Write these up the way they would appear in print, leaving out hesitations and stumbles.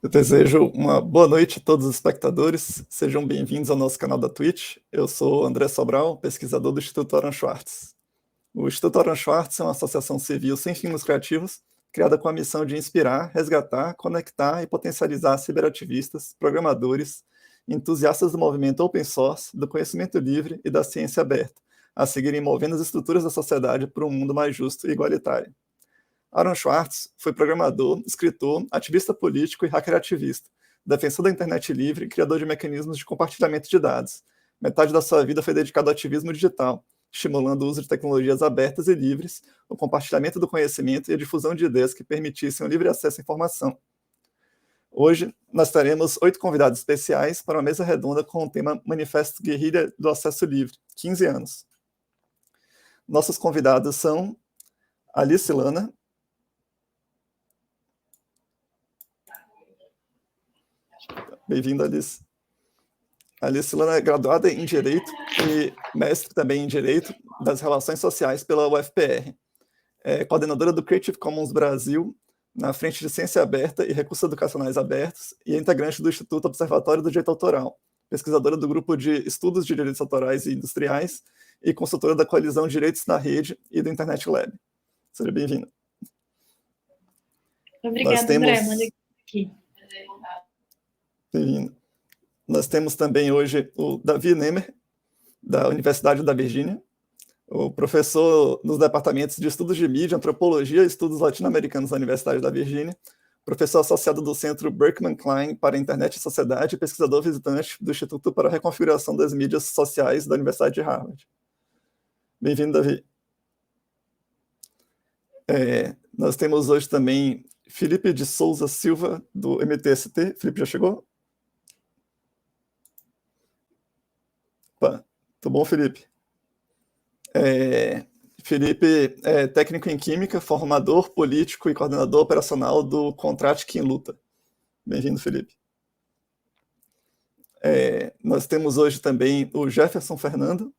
Eu desejo uma boa noite a todos os espectadores. Sejam bem-vindos ao nosso canal da Twitch. Eu sou André Sobral, pesquisador do Instituto Aron Schwartz. O Instituto Aron Schwartz é uma associação civil sem fins lucrativos, criada com a missão de inspirar, resgatar, conectar e potencializar ciberativistas, programadores, entusiastas do movimento open source, do conhecimento livre e da ciência aberta, a seguirem movendo as estruturas da sociedade para um mundo mais justo e igualitário. Aron Schwartz foi programador, escritor, ativista político e hacker ativista, defensor da internet livre e criador de mecanismos de compartilhamento de dados. Metade da sua vida foi dedicada ao ativismo digital, estimulando o uso de tecnologias abertas e livres, o compartilhamento do conhecimento e a difusão de ideias que permitissem o livre acesso à informação. Hoje, nós teremos 8 convidados especiais para uma mesa redonda com o tema Manifesto Guerrilha do Acesso Livre, 15 anos. Nossos convidados são Alice Lana. Bem-vinda, Alice. Alice Lana é graduada em Direito e mestre também em Direito das Relações Sociais pela UFPR. É coordenadora do Creative Commons Brasil, na frente de Ciência Aberta e Recursos Educacionais Abertos, e é integrante do Instituto Observatório do Direito Autoral, pesquisadora do Grupo de Estudos de Direitos Autorais e Industriais e consultora da Coalizão Direitos na Rede e do Internet Lab. Seja bem-vinda. Obrigada, André. Manda aqui. Bem-vindo. Nós temos também hoje o Davi Nemer, da Universidade da Virgínia, o professor nos departamentos de Estudos de Mídia, Antropologia e Estudos Latino-Americanos da Universidade da Virgínia, professor associado do Centro Berkman Klein para a Internet e Sociedade e pesquisador visitante do Instituto para a Reconfiguração das Mídias Sociais da Universidade de Harvard. Bem-vindo, Davi. Nós temos hoje também Felipe de Souza Silva, do MTST. Felipe, já chegou? Opa, tudo bom, Felipe? Felipe é técnico em Química, formador político e coordenador operacional do Contratic em Luta. Bem-vindo, Felipe. Nós temos hoje também o Jefferson Fernando.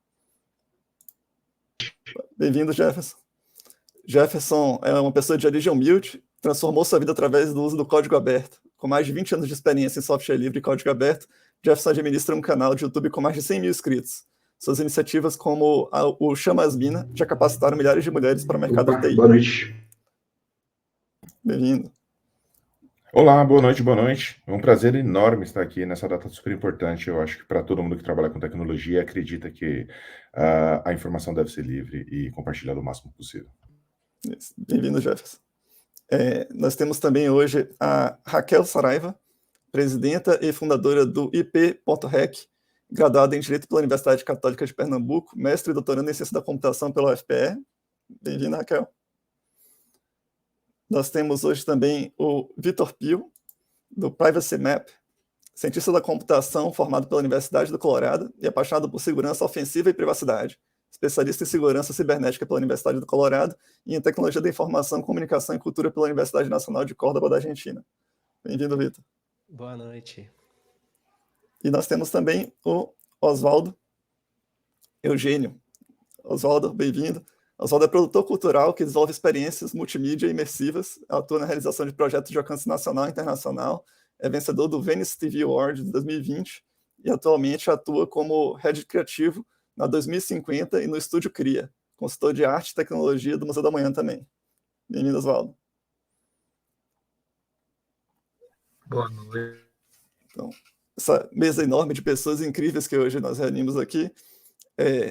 Bem-vindo, Jefferson. Jefferson é uma pessoa de origem humilde, transformou sua vida através do uso do código aberto. Com mais de 20 anos de experiência em software livre e código aberto, Jefferson administra um canal de YouTube com mais de 100 mil inscritos. Suas iniciativas como o Chamasmina já capacitaram milhares de mulheres para o mercado de TI. Boa noite. Bem-vindo. Olá, boa noite, boa noite. É um prazer enorme estar aqui nessa data super importante. Eu acho que para todo mundo que trabalha com tecnologia, acredita que a informação deve ser livre e compartilhada o máximo possível. Bem-vindo, Jefferson. Nós temos também hoje a Raquel Saraiva, presidenta e fundadora do IP.REC, graduada em Direito pela Universidade Católica de Pernambuco, mestre e doutorando em Ciência da Computação pela UFPR. Bem-vinda, Raquel. Nós temos hoje também o Vitor Pio, do Privacy Map, cientista da computação formado pela Universidade do Colorado e apaixonado por segurança ofensiva e privacidade, especialista em segurança cibernética pela Universidade do Colorado e em tecnologia da informação, comunicação e cultura pela Universidade Nacional de Córdoba da Argentina. Bem-vindo, Vitor. Boa noite. E nós temos também o Oswaldo Eugênio. Oswaldo, bem-vindo. Oswaldo é produtor cultural que desenvolve experiências multimídia imersivas, atua na realização de projetos de alcance nacional e internacional, é vencedor do Venice TV Award de 2020 e atualmente atua como head criativo na 2050 e no Estúdio Cria, consultor de arte e tecnologia do Museu da Manhã também. Bem-vindo, Oswaldo. Boa noite. Então, essa mesa enorme de pessoas incríveis que hoje nós reunimos aqui,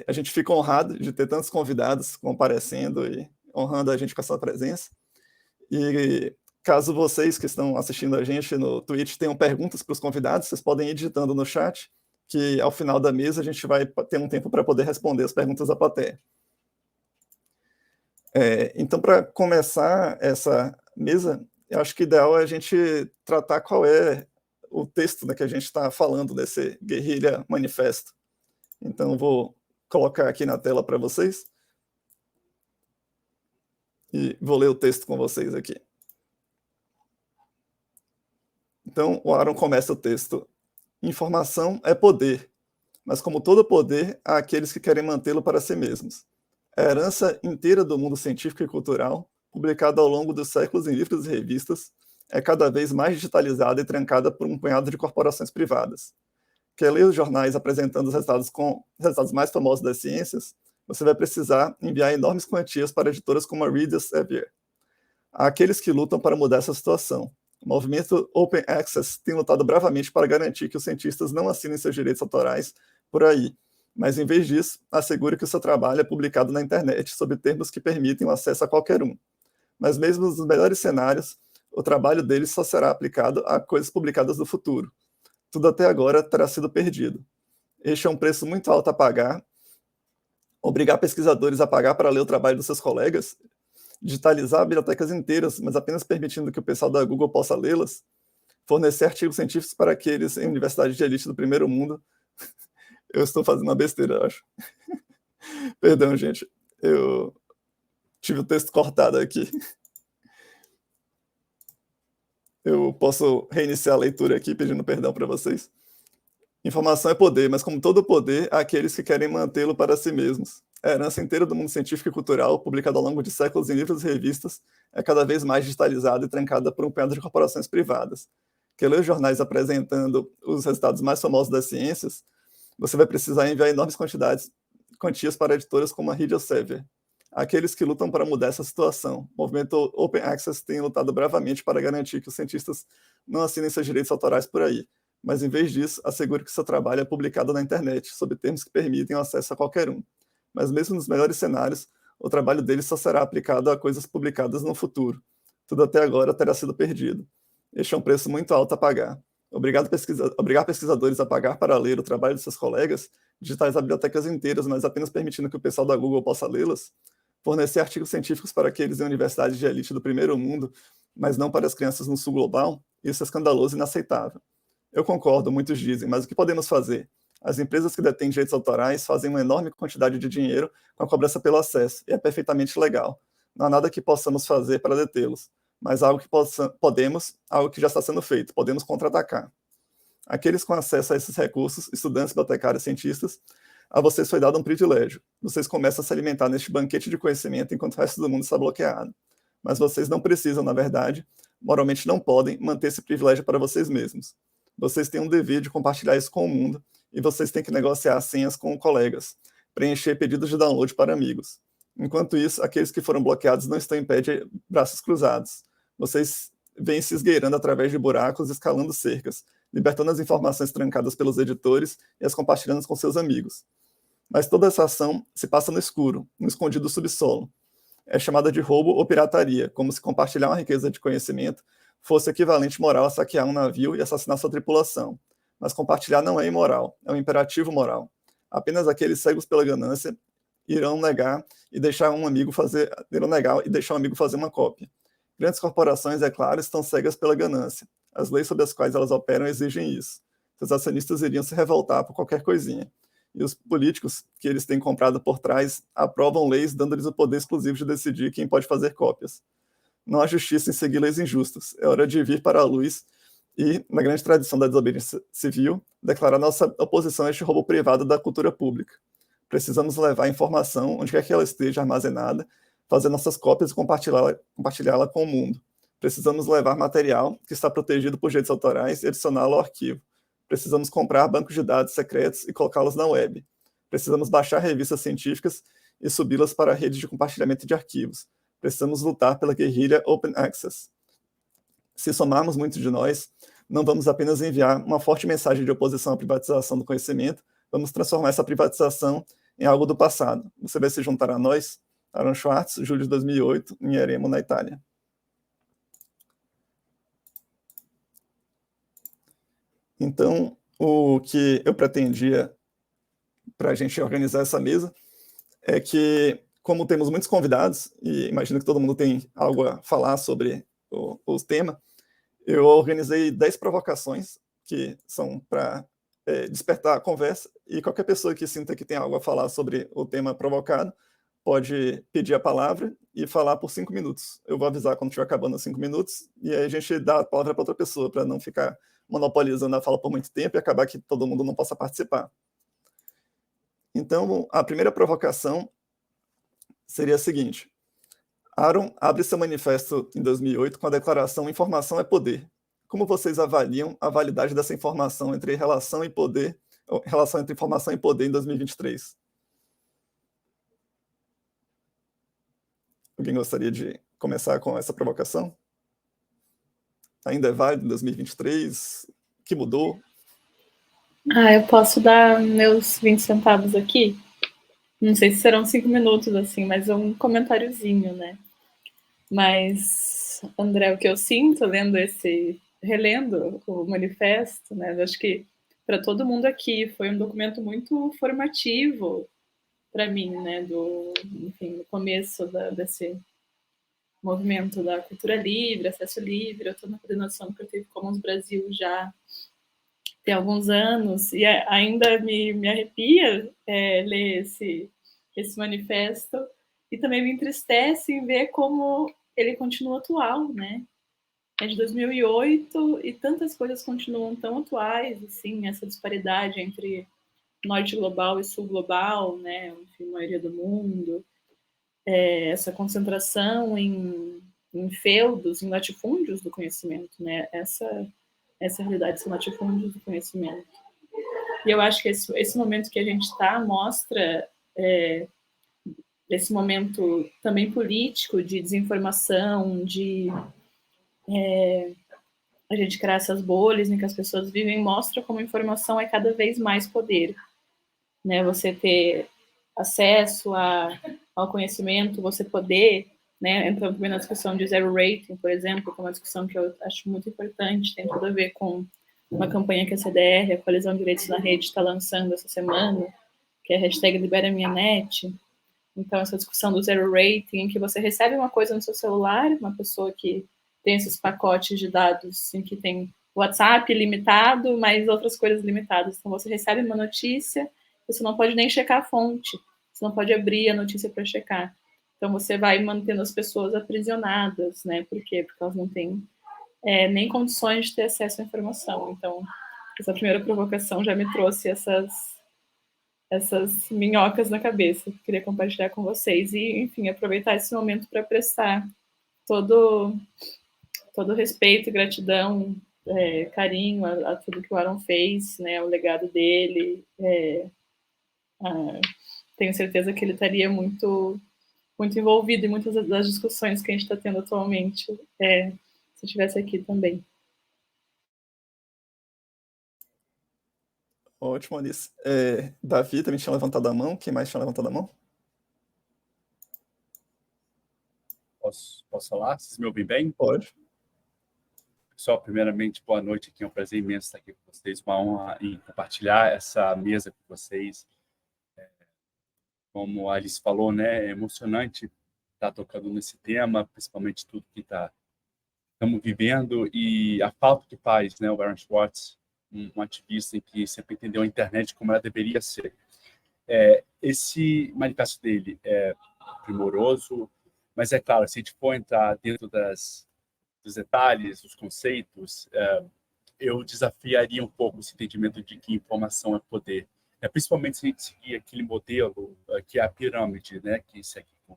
a gente fica honrado de ter tantos convidados comparecendo e honrando a gente com essa presença. E caso vocês que estão assistindo a gente no Twitch tenham perguntas para os convidados, vocês podem ir digitando no chat, que ao final da mesa a gente vai ter um tempo para poder responder as perguntas da plateia. Então, para começar essa mesa, eu acho que o ideal é a gente tratar qual é o texto, né, que a gente está falando desse Guerrilha Manifesto. Então, vou colocar aqui na tela para vocês. E vou ler o texto com vocês aqui. Então, o Aron começa o texto. Informação é poder, mas como todo poder, há aqueles que querem mantê-lo para si mesmos. A herança inteira do mundo científico e cultural, publicada ao longo dos séculos em livros e revistas, é cada vez mais digitalizada e trancada por um punhado de corporações privadas. Quer ler os jornais apresentando os resultados mais famosos das ciências? Você vai precisar enviar enormes quantias para editoras como a Reader Elsevier. Há aqueles que lutam para mudar essa situação. O movimento Open Access tem lutado bravamente para garantir que os cientistas não assinem seus direitos autorais por aí, mas em vez disso, assegure que o seu trabalho é publicado na internet sob termos que permitem o acesso a qualquer um. Mas mesmo nos melhores cenários, o trabalho deles só será aplicado a coisas publicadas no futuro. Tudo até agora terá sido perdido. Este é um preço muito alto a pagar. Obrigar pesquisadores a pagar para ler o trabalho dos seus colegas, digitalizar bibliotecas inteiras, mas apenas permitindo que o pessoal da Google possa lê-las, fornecer artigos científicos para aqueles em universidades de elite do primeiro mundo. Eu estou fazendo uma besteira, acho. Perdão, gente. Eu tive o texto cortado aqui. Eu posso reiniciar a leitura aqui, pedindo perdão para vocês. Informação é poder, mas como todo poder, há aqueles que querem mantê-lo para si mesmos. A herança inteira do mundo científico e cultural, publicada ao longo de séculos em livros e revistas, é cada vez mais digitalizada e trancada por um punhado de corporações privadas. Quer ler os jornais apresentando os resultados mais famosos das ciências? Você vai precisar enviar enormes quantias para editoras como a Reader Elsevier. Aqueles que lutam para mudar essa situação. O movimento Open Access tem lutado bravamente para garantir que os cientistas não assinem seus direitos autorais por aí, mas em vez disso, assegure que seu trabalho é publicado na internet, sob termos que permitem o acesso a qualquer um. Mas mesmo nos melhores cenários, o trabalho deles só será aplicado a coisas publicadas no futuro. Tudo até agora terá sido perdido. Este é um preço muito alto a pagar. Obrigar pesquisadores a pagar para ler o trabalho de seus colegas, digitalizar bibliotecas inteiras, mas apenas permitindo que o pessoal da Google possa lê-las, fornecer artigos científicos para aqueles em universidades de elite do primeiro mundo, mas não para as crianças no sul global, isso é escandaloso e inaceitável. Eu concordo, muitos dizem, mas o que podemos fazer? As empresas que detêm direitos autorais fazem uma enorme quantidade de dinheiro com a cobrança pelo acesso, e é perfeitamente legal. Não há nada que possamos fazer para detê-los, mas algo que já está sendo feito, podemos contra-atacar. Aqueles com acesso a esses recursos, estudantes, bibliotecários, cientistas, a vocês foi dado um privilégio. Vocês começam a se alimentar neste banquete de conhecimento enquanto o resto do mundo está bloqueado. Mas vocês não precisam, na verdade, moralmente não podem, manter esse privilégio para vocês mesmos. Vocês têm um dever de compartilhar isso com o mundo, e vocês têm que negociar senhas com colegas, preencher pedidos de download para amigos. Enquanto isso, aqueles que foram bloqueados não estão em pé de braços cruzados. Vocês vêm se esgueirando através de buracos, escalando cercas, libertando as informações trancadas pelos editores e as compartilhando com seus amigos. Mas toda essa ação se passa no escuro, no escondido subsolo. É chamada de roubo ou pirataria, como se compartilhar uma riqueza de conhecimento fosse equivalente moral a saquear um navio e assassinar sua tripulação. Mas compartilhar não é imoral, é um imperativo moral. Apenas aqueles cegos pela ganância irão negar e deixar um amigo fazer uma cópia. Grandes corporações, é claro, estão cegas pela ganância. As leis sob as quais elas operam exigem isso. Seus acionistas iriam se revoltar por qualquer coisinha. E os políticos que eles têm comprado por trás aprovam leis dando-lhes o poder exclusivo de decidir quem pode fazer cópias. Não há justiça em seguir leis injustas. É hora de vir para a luz e, na grande tradição da desobediência civil, declarar nossa oposição a este roubo privado da cultura pública. Precisamos levar a informação, onde quer que ela esteja armazenada, fazer nossas cópias e compartilhá-la com o mundo. Precisamos levar material que está protegido por direitos autorais e adicioná-lo ao arquivo. Precisamos comprar bancos de dados secretos e colocá-los na web. Precisamos baixar revistas científicas e subi-las para a rede de compartilhamento de arquivos. Precisamos lutar pela guerrilha Open Access. Se somarmos muitos de nós, não vamos apenas enviar uma forte mensagem de oposição à privatização do conhecimento, vamos transformar essa privatização em algo do passado. Você vai se juntar a nós? Aaron Swartz, julho de 2008, em Eremo, na Itália. Então, o que eu pretendia para a gente organizar essa mesa é que, como temos muitos convidados, e imagino que todo mundo tem algo a falar sobre o tema, eu organizei 10 provocações que são para despertar a conversa, e qualquer pessoa que sinta que tem algo a falar sobre o tema provocado pode pedir a palavra e falar por 5 minutos. Eu vou avisar quando estiver acabando os 5 minutos, e aí a gente dá a palavra para outra pessoa, para não ficar monopolizando a fala por muito tempo e acabar que todo mundo não possa participar. Então, a primeira provocação seria a seguinte: Aaron abre seu manifesto em 2008 com a declaração "Informação é poder". Como vocês avaliam a validade dessa informação entre relação entre informação e poder em 2023? Alguém gostaria de começar com essa provocação? Ainda é válido em 2023? O que mudou? Eu posso dar meus 20 centavos aqui? Não sei se serão 5 minutos, assim, mas um comentáriozinho, né? Mas, André, o que eu sinto relendo o manifesto, né? Eu acho que para todo mundo aqui foi um documento muito formativo para mim, né? No começo desse movimento da cultura livre, acesso livre. Eu estou na coordenação Creative Commons Brasil já tem alguns anos e ainda me arrepia ler esse manifesto e também me entristece em ver como ele continua atual, né? É de 2008 e tantas coisas continuam tão atuais, assim, essa disparidade entre norte global e sul global, né? Enfim, a maioria do mundo, essa concentração em feudos, em latifúndios do conhecimento, né? Essa realidade são latifúndios do conhecimento. E eu acho que esse momento que a gente está mostra esse momento também político de desinformação, de a gente criar essas bolhas em que as pessoas vivem, mostra como a informação é cada vez mais poder, né? Você ter acesso ao conhecimento, você poder, né? Entrando também na discussão de zero rating, por exemplo, que é uma discussão que eu acho muito importante, tem tudo a ver com uma campanha que a CDR, a Coalizão de Direitos na Rede, está lançando essa semana, que é a hashtag Libera Minha Net. Então, essa discussão do zero rating, em que você recebe uma coisa no seu celular, uma pessoa que tem esses pacotes de dados em que tem WhatsApp limitado, mas outras coisas limitadas. Então, você recebe uma notícia, você não pode nem checar a fonte, você não pode abrir a notícia para checar. Então, você vai mantendo as pessoas aprisionadas, né? Por quê? Porque elas não têm nem condições de ter acesso à informação. Então, essa primeira provocação já me trouxe essas minhocas na cabeça. Queria compartilhar com vocês e, enfim, aproveitar esse momento para prestar todo respeito, gratidão, carinho a tudo que o Aaron fez, né, o legado dele. Tenho certeza que ele estaria muito envolvido em muitas das discussões que a gente está tendo atualmente, se estivesse aqui também. Ótimo, Alice. Davi também tinha levantado a mão. Quem mais tinha levantado a mão? Posso falar? Vocês me ouvem bem? Pode. Pessoal, primeiramente, boa noite aqui. É um prazer imenso estar aqui com vocês. Uma honra em compartilhar essa mesa com vocês. Como a Alice falou, né, é emocionante estar tocando nesse tema, principalmente tudo que estamos vivendo e a falta que faz, né, o Aaron Swartz, um ativista que sempre entendeu a internet como ela deveria ser. Esse manifesto dele é primoroso, mas é claro, se a gente for entrar dentro dos detalhes, dos conceitos, eu desafiaria um pouco esse entendimento de que informação é poder. Principalmente se a gente seguir aquele modelo que é a pirâmide, né, que segue com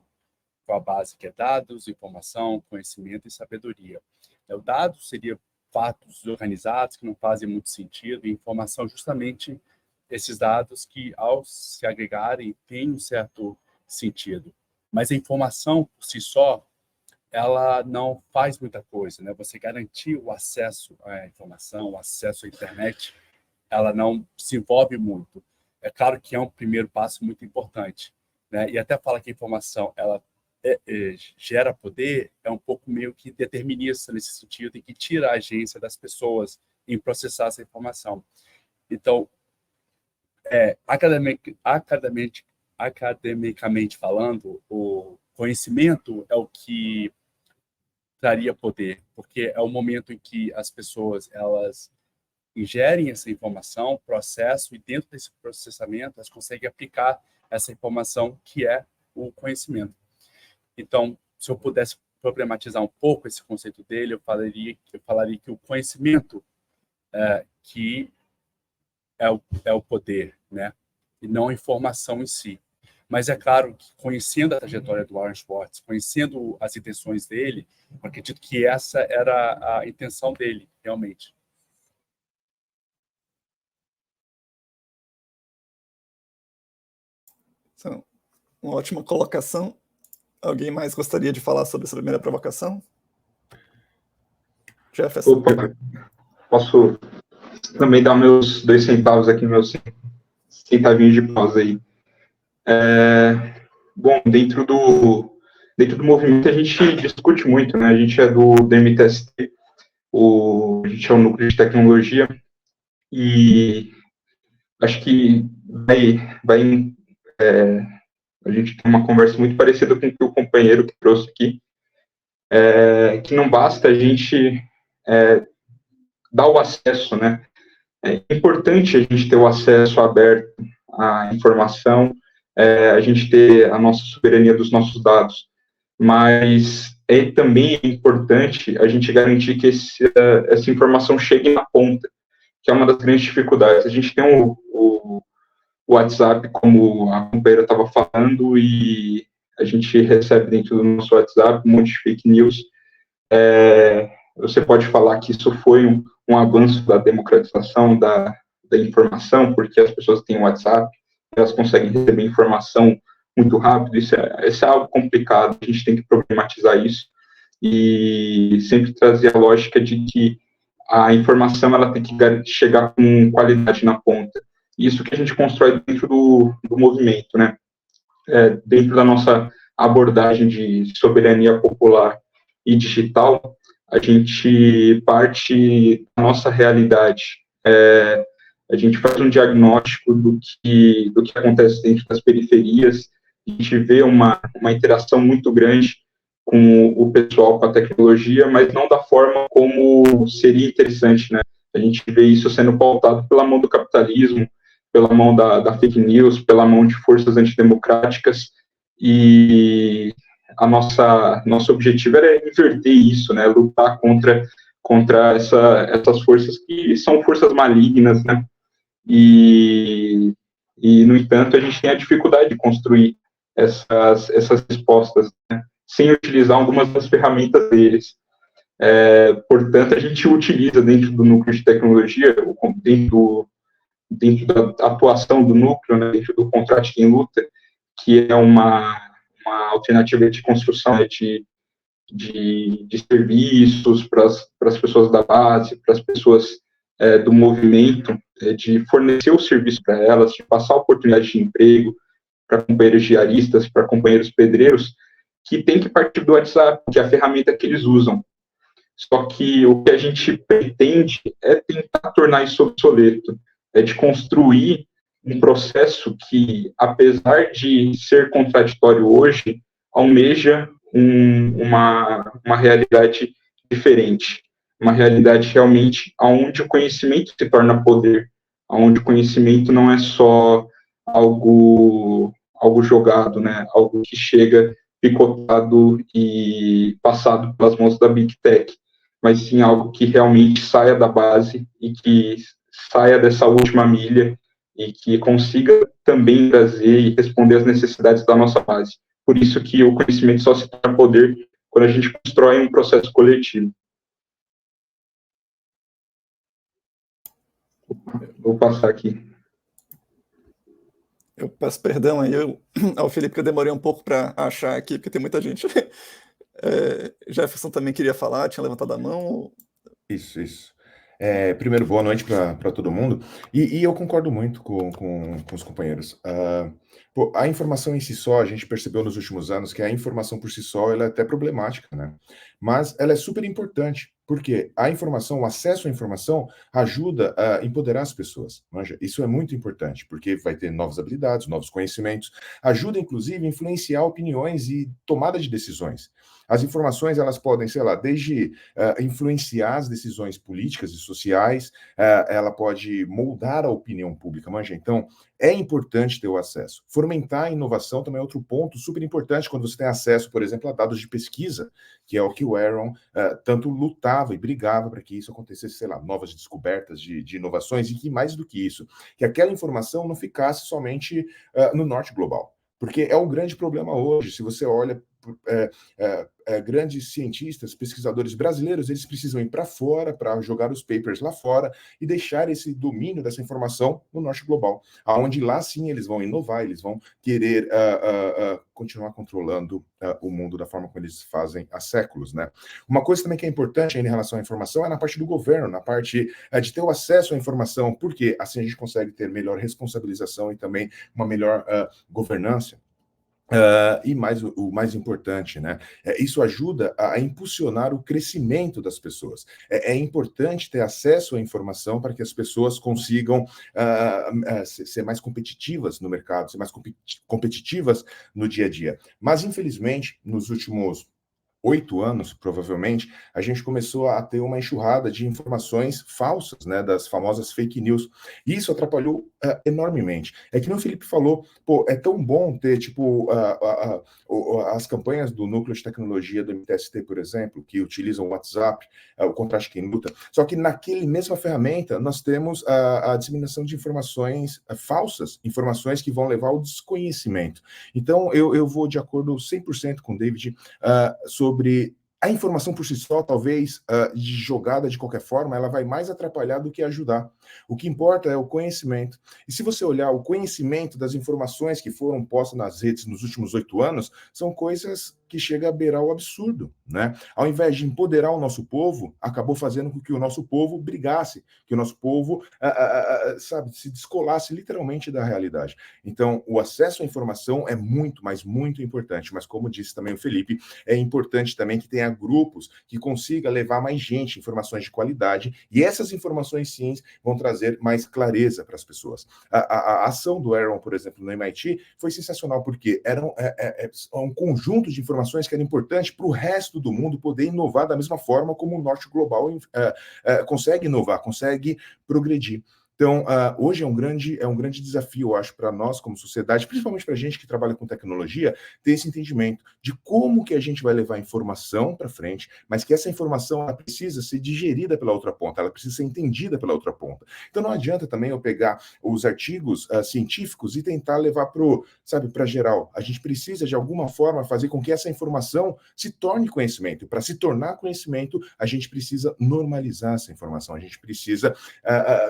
a base que é dados, informação, conhecimento e sabedoria. O dado seria fatos organizados que não fazem muito sentido, e informação justamente esses dados que, ao se agregarem, têm um certo sentido. Mas a informação, por si só, ela não faz muita coisa, né? Você garantir o acesso à informação, o acesso à internet, ela não se envolve muito. É claro que é um primeiro passo muito importante, né? E até fala que a informação, ela gera poder, é um pouco meio que determinista nesse sentido, e que tira a agência das pessoas em processar essa informação. Então, academicamente falando, o conhecimento é o que traria poder, porque é o momento em que as pessoas elas ingerem essa informação, processam, e dentro desse processamento elas conseguem aplicar essa informação que é o conhecimento. Então, se eu pudesse problematizar um pouco esse conceito dele, eu falaria que o conhecimento que é o poder, né? E não a informação em si. Mas é claro que, conhecendo a trajetória do Warren Schwartz, conhecendo as intenções dele, eu acredito que essa era a intenção dele, realmente. Então, uma ótima colocação. Alguém mais gostaria de falar sobre essa primeira provocação? Jefferson. Opa, posso também dar meus 2 centavos aqui, meus centavinhos de pausa aí. Bom, dentro do movimento a gente discute muito, né? A gente é do MTST, a gente é o núcleo de tecnologia, e acho que a gente tem uma conversa muito parecida com o que o companheiro que trouxe aqui, que não basta a gente dar o acesso, né? É importante a gente ter o acesso aberto à informação, a gente ter a nossa soberania dos nossos dados, mas é também importante a gente garantir que essa informação chegue na ponta, que é uma das grandes dificuldades. A gente tem o WhatsApp, como a companheira estava falando, e a gente recebe dentro do nosso WhatsApp um monte de fake news. Você pode falar que isso foi um avanço da democratização da informação, porque as pessoas têm o WhatsApp, elas conseguem receber informação muito rápido. Isso é algo complicado, a gente tem que problematizar isso e sempre trazer a lógica de que a informação ela tem que chegar com qualidade na ponta. Isso que a gente constrói dentro do movimento, né? Dentro da nossa abordagem de soberania popular e digital, a gente parte da nossa realidade. A gente faz um diagnóstico do que acontece dentro das periferias, a gente vê uma interação muito grande com o pessoal, com a tecnologia, mas não da forma como seria interessante, né? A gente vê isso sendo pautado pela mão do capitalismo, pela mão da fake news, pela mão de forças antidemocráticas, e nosso objetivo era inverter isso, né? Lutar contra essas forças que são forças malignas, né? E no entanto, a gente tem a dificuldade de construir essas respostas, né? Sem utilizar algumas das ferramentas deles. Portanto, a gente utiliza dentro do núcleo de tecnologia, dentro da atuação do núcleo, né, dentro do Contrate em Luta, que é uma alternativa de construção, né, de serviços para as pessoas da base, para as pessoas do movimento, de fornecer o serviço para elas, de passar oportunidade de emprego para companheiros diaristas, para companheiros pedreiros, que tem que partir do WhatsApp, que é a ferramenta que eles usam. Só que o que a gente pretende é tentar tornar isso obsoleto, de construir um processo que, apesar de ser contraditório hoje, almeja uma realidade diferente, uma realidade realmente onde o conhecimento se torna poder, onde o conhecimento não é só algo jogado, né? Algo que chega picotado e passado pelas mãos da Big Tech, mas sim algo que realmente saia da base e que saia dessa última milha e que consiga também trazer e responder às necessidades da nossa base. Por isso que o conhecimento só se torna poder quando a gente constrói um processo coletivo. Vou passar aqui. Eu peço perdão aí ao Felipe, que eu demorei um pouco para achar aqui, porque tem muita gente. Jefferson também queria falar, tinha levantado a mão. Isso. Primeiro, boa noite para todo mundo. E eu concordo muito com os companheiros. A informação em si só, a gente percebeu nos últimos anos que a informação por si só ela é até problemática, né? Mas ela é super importante, porque a informação, o acesso à informação, ajuda a empoderar as pessoas. Manja? Isso é muito importante, porque vai ter novas habilidades, novos conhecimentos, ajuda, inclusive, a influenciar opiniões e tomada de decisões. As informações, elas podem, sei lá, desde influenciar as decisões políticas e sociais, ela pode moldar a opinião pública, manja? Então, é importante ter o acesso. Fomentar a inovação também é outro ponto super importante quando você tem acesso, por exemplo, a dados de pesquisa, que é o que o Aaron tanto lutava e brigava para que isso acontecesse, sei lá, novas descobertas de inovações, e que mais do que isso, que aquela informação não ficasse somente no norte global. Porque é o grande problema hoje. Se você olha grandes cientistas, pesquisadores brasileiros, eles precisam ir para fora para jogar os papers lá fora e deixar esse domínio dessa informação no norte global, aonde lá sim eles vão inovar, eles vão querer continuar controlando o mundo da forma como eles fazem há séculos, né? Uma coisa também que é importante em relação à informação é na parte do governo, na parte de ter o acesso à informação, porque assim a gente consegue ter melhor responsabilização e também uma melhor governança. E o mais importante, né? Isso ajuda a impulsionar o crescimento das pessoas. É importante ter acesso à informação para que as pessoas consigam ser mais competitivas no mercado, ser mais competitivas no dia a dia. Mas, infelizmente, nos últimos 8 anos, provavelmente, a gente começou a ter uma enxurrada de informações falsas, né, das famosas fake news. E isso atrapalhou enormemente. É que nem o Felipe falou, pô, é tão bom ter, tipo, as campanhas do Núcleo de Tecnologia do MTST, por exemplo, que utilizam o WhatsApp, o Contraste Quem Luta, só que naquele mesma ferramenta nós temos a disseminação de informações falsas, informações que vão levar ao desconhecimento. Então, eu vou de acordo 100% com o David sobre a informação por si só, talvez, de jogada de qualquer forma, ela vai mais atrapalhar do que ajudar. O que importa é o conhecimento. E se você olhar o conhecimento das informações que foram postas nas redes nos últimos 8 anos, são coisas que chegam a beirar o absurdo, né? Ao invés de empoderar o nosso povo, acabou fazendo com que o nosso povo brigasse, que o nosso povo, sabe, se descolasse literalmente da realidade. Então, o acesso à informação é muito, mas muito importante. Mas, como disse também o Felipe, é importante também que tenha grupos que consiga levar mais gente, informações de qualidade, e essas informações, sim, vão trazer mais clareza para as pessoas. A ação do Aaron, por exemplo, no MIT, foi sensacional, porque era um conjunto de informações que era importante para o resto do mundo poder inovar da mesma forma como o norte global consegue inovar, consegue progredir. Então, hoje é um grande desafio, eu acho, para nós como sociedade, principalmente para a gente que trabalha com tecnologia, ter esse entendimento de como que a gente vai levar a informação para frente, mas que essa informação ela precisa ser digerida pela outra ponta, ela precisa ser entendida pela outra ponta. Então, não adianta também eu pegar os artigos científicos e tentar levar para geral. A gente precisa, de alguma forma, fazer com que essa informação se torne conhecimento. E para se tornar conhecimento, a gente precisa normalizar essa informação, a gente precisa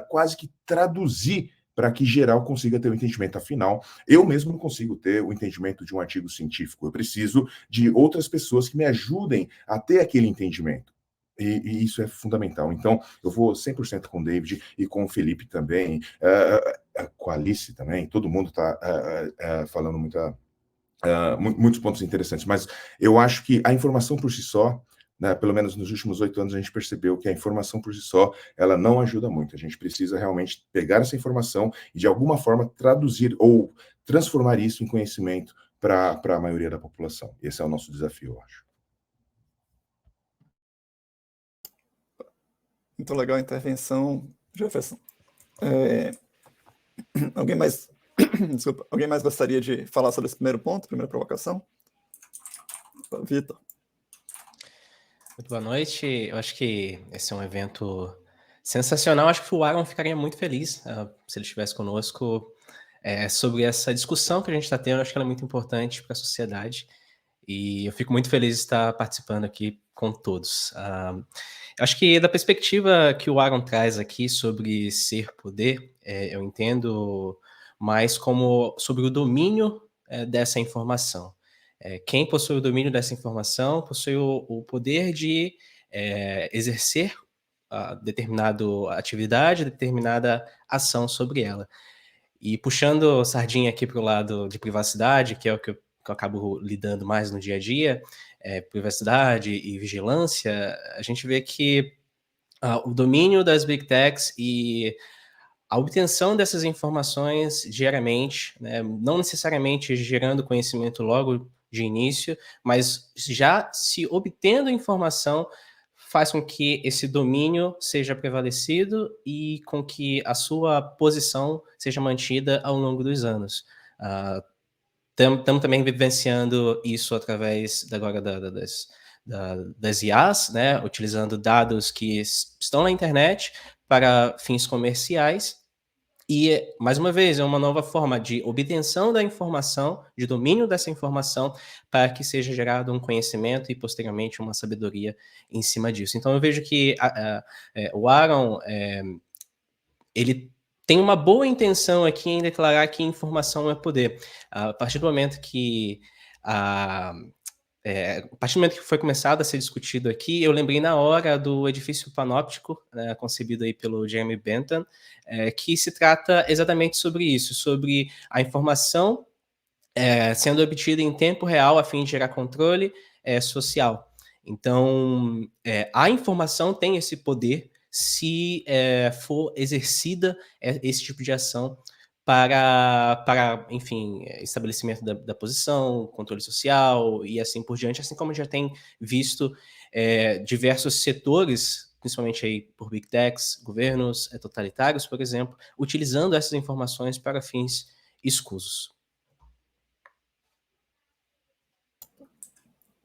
quase que traduzir para que geral consiga ter o entendimento. Afinal, eu mesmo não consigo ter o entendimento de um artigo científico. Eu preciso de outras pessoas que me ajudem a ter aquele entendimento. E isso é fundamental. Então, eu vou 100% com o David e com o Felipe também, com a Alice também. Todo mundo está falando muitos pontos interessantes. Mas eu acho que a informação por si só, né, pelo menos nos últimos 8 anos, a gente percebeu que a informação por si só, ela não ajuda muito. A gente precisa realmente pegar essa informação e, de alguma forma, traduzir ou transformar isso em conhecimento para a maioria da população. Esse é o nosso desafio, eu acho. Muito legal a intervenção, Jefferson. Alguém mais gostaria de falar sobre esse primeiro ponto, primeira provocação? Vitor. Muito boa noite. Eu acho que esse é um evento sensacional. Acho que o Aaron ficaria muito feliz se ele estivesse conosco sobre essa discussão que a gente está tendo. Acho que ela é muito importante para a sociedade e eu fico muito feliz de estar participando aqui com todos. Acho que da perspectiva que o Aaron traz aqui sobre ser poder, eu entendo mais como sobre o domínio dessa informação. Quem possui o domínio dessa informação possui o poder de exercer determinada atividade, determinada ação sobre ela. E puxando sardinha aqui para o lado de privacidade, que é o que eu acabo lidando mais no dia a dia, privacidade e vigilância, a gente vê que o domínio das Big Techs e a obtenção dessas informações diariamente, né, não necessariamente gerando conhecimento logo de início, mas já se obtendo informação faz com que esse domínio seja prevalecido e com que a sua posição seja mantida ao longo dos anos. Estamos também vivenciando isso através agora das IAs, né, utilizando dados que estão na internet para fins comerciais E, mais uma vez, é uma nova forma de obtenção da informação, de domínio dessa informação, para que seja gerado um conhecimento e, posteriormente, uma sabedoria em cima disso. Então, eu vejo que o Aaron, ele tem uma boa intenção aqui em declarar que informação é poder. A partir do momento que foi começado a ser discutido aqui, eu lembrei na hora do edifício panóptico, né, concebido aí pelo Jeremy Bentham, que se trata exatamente sobre isso, sobre a informação sendo obtida em tempo real a fim de gerar controle social. Então, a informação tem esse poder se for exercida esse tipo de ação para enfim, estabelecimento da posição, controle social e assim por diante, assim como já tem visto diversos setores, principalmente aí por Big Techs, governos totalitários, por exemplo, utilizando essas informações para fins escusos.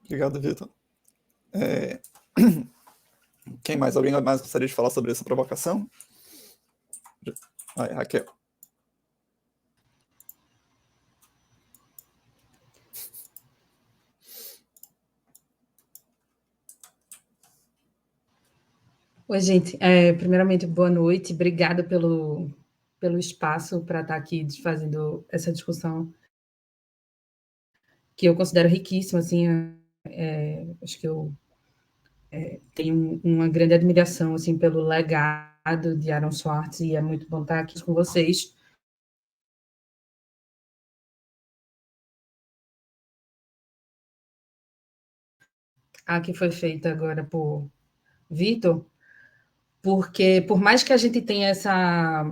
Obrigado, Vitor. Quem mais? Alguém mais gostaria de falar sobre essa provocação? Raquel. Oi, gente. Primeiramente, boa noite. Obrigada pelo espaço para estar aqui fazendo essa discussão, que eu considero riquíssima. Assim, acho que eu tenho uma grande admiração assim, pelo legado de Aaron Swartz, e é muito bom estar aqui com vocês. A que foi feita agora por Vitor, porque por mais que a gente tenha essa,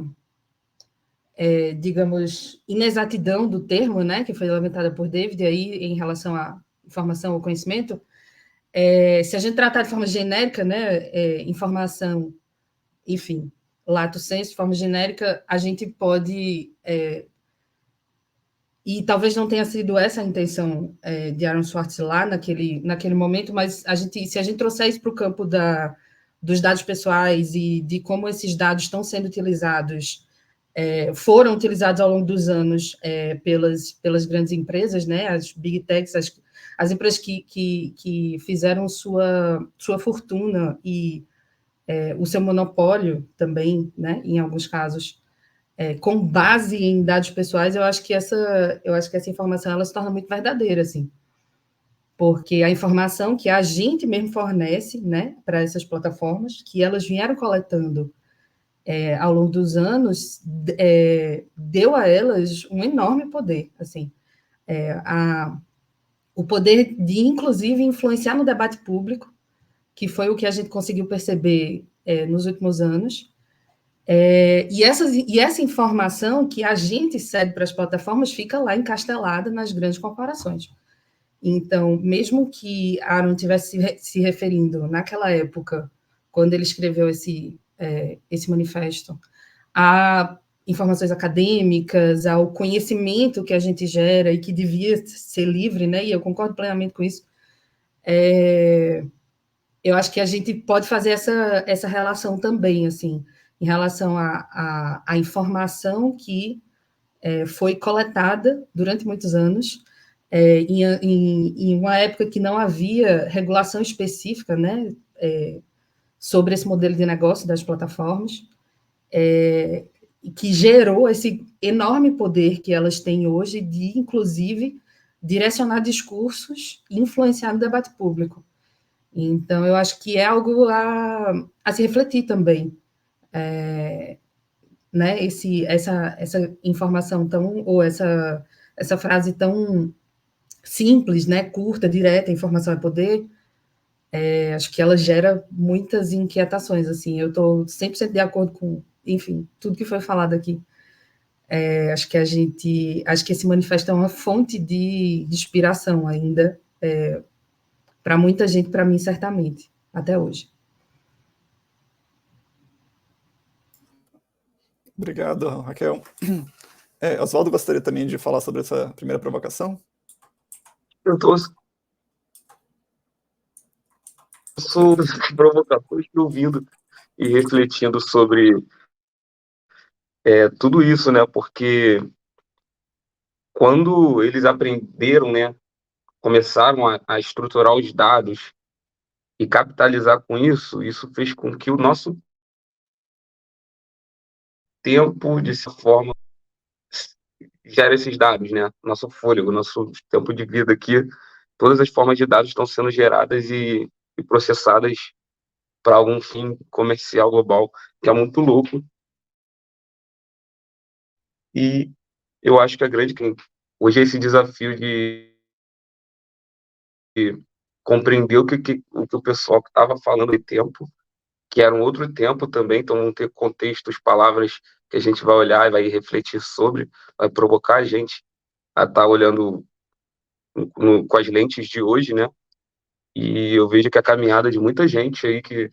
digamos, inexatidão do termo, né, que foi levantada por David aí em relação à informação ou conhecimento, se a gente tratar de forma genérica, né, informação, enfim, lato sensu, de forma genérica, a gente pode, e talvez não tenha sido essa a intenção de Aaron Swartz lá naquele momento, mas se a gente trouxer isso para o campo dos dados pessoais e de como esses dados estão sendo utilizados, foram utilizados ao longo dos anos pelas grandes empresas, né, as Big Techs, as empresas que fizeram sua fortuna e o seu monopólio também, né, em alguns casos, com base em dados pessoais, eu acho que essa informação ela se torna muito verdadeira, assim, porque a informação que a gente mesmo fornece, né, para essas plataformas, que elas vieram coletando ao longo dos anos, deu a elas um enorme poder, assim, o poder de, inclusive, influenciar no debate público, que foi o que a gente conseguiu perceber nos últimos anos, e essa informação que a gente cede para as plataformas fica lá encastelada nas grandes corporações. Então, mesmo que Aaron estivesse se referindo, naquela época, quando ele escreveu esse manifesto, a informações acadêmicas, ao conhecimento que a gente gera e que devia ser livre, né? E eu concordo plenamente com isso. Eu acho que a gente pode fazer essa relação também, assim, em relação à informação que foi coletada durante muitos anos, em uma época que não havia regulação específica, né, sobre esse modelo de negócio das plataformas, que gerou esse enorme poder que elas têm hoje de, inclusive, direcionar discursos e influenciar no debate público. Então, eu acho que é algo a se refletir também, né? Essa informação ou essa frase tão simples, né? Curta, direta, informação é poder, acho que ela gera muitas inquietações, assim. Eu estou 100% de acordo com, enfim, tudo que foi falado aqui. Acho que esse manifesto é uma fonte de inspiração ainda, para muita gente, para mim, certamente, até hoje. Obrigado, Raquel. Oswaldo gostaria também de falar sobre essa primeira provocação? Eu estou provocador e ouvindo e refletindo sobre tudo isso, né? Porque quando eles aprenderam, né, começaram a estruturar os dados e capitalizar com isso, isso fez com que o nosso tempo, de certa forma, gere esses dados, né? Nosso fôlego, nosso tempo de vida aqui, todas as formas de dados estão sendo geradas e processadas para algum fim comercial global, que é muito louco. E eu acho que hoje esse desafio de compreender o que o pessoal que estava falando de tempo, que era um outro tempo também, então vão ter contextos, palavras que a gente vai olhar e vai refletir sobre, vai provocar a gente a estar olhando com as lentes de hoje, né? E eu vejo que a caminhada de muita gente aí que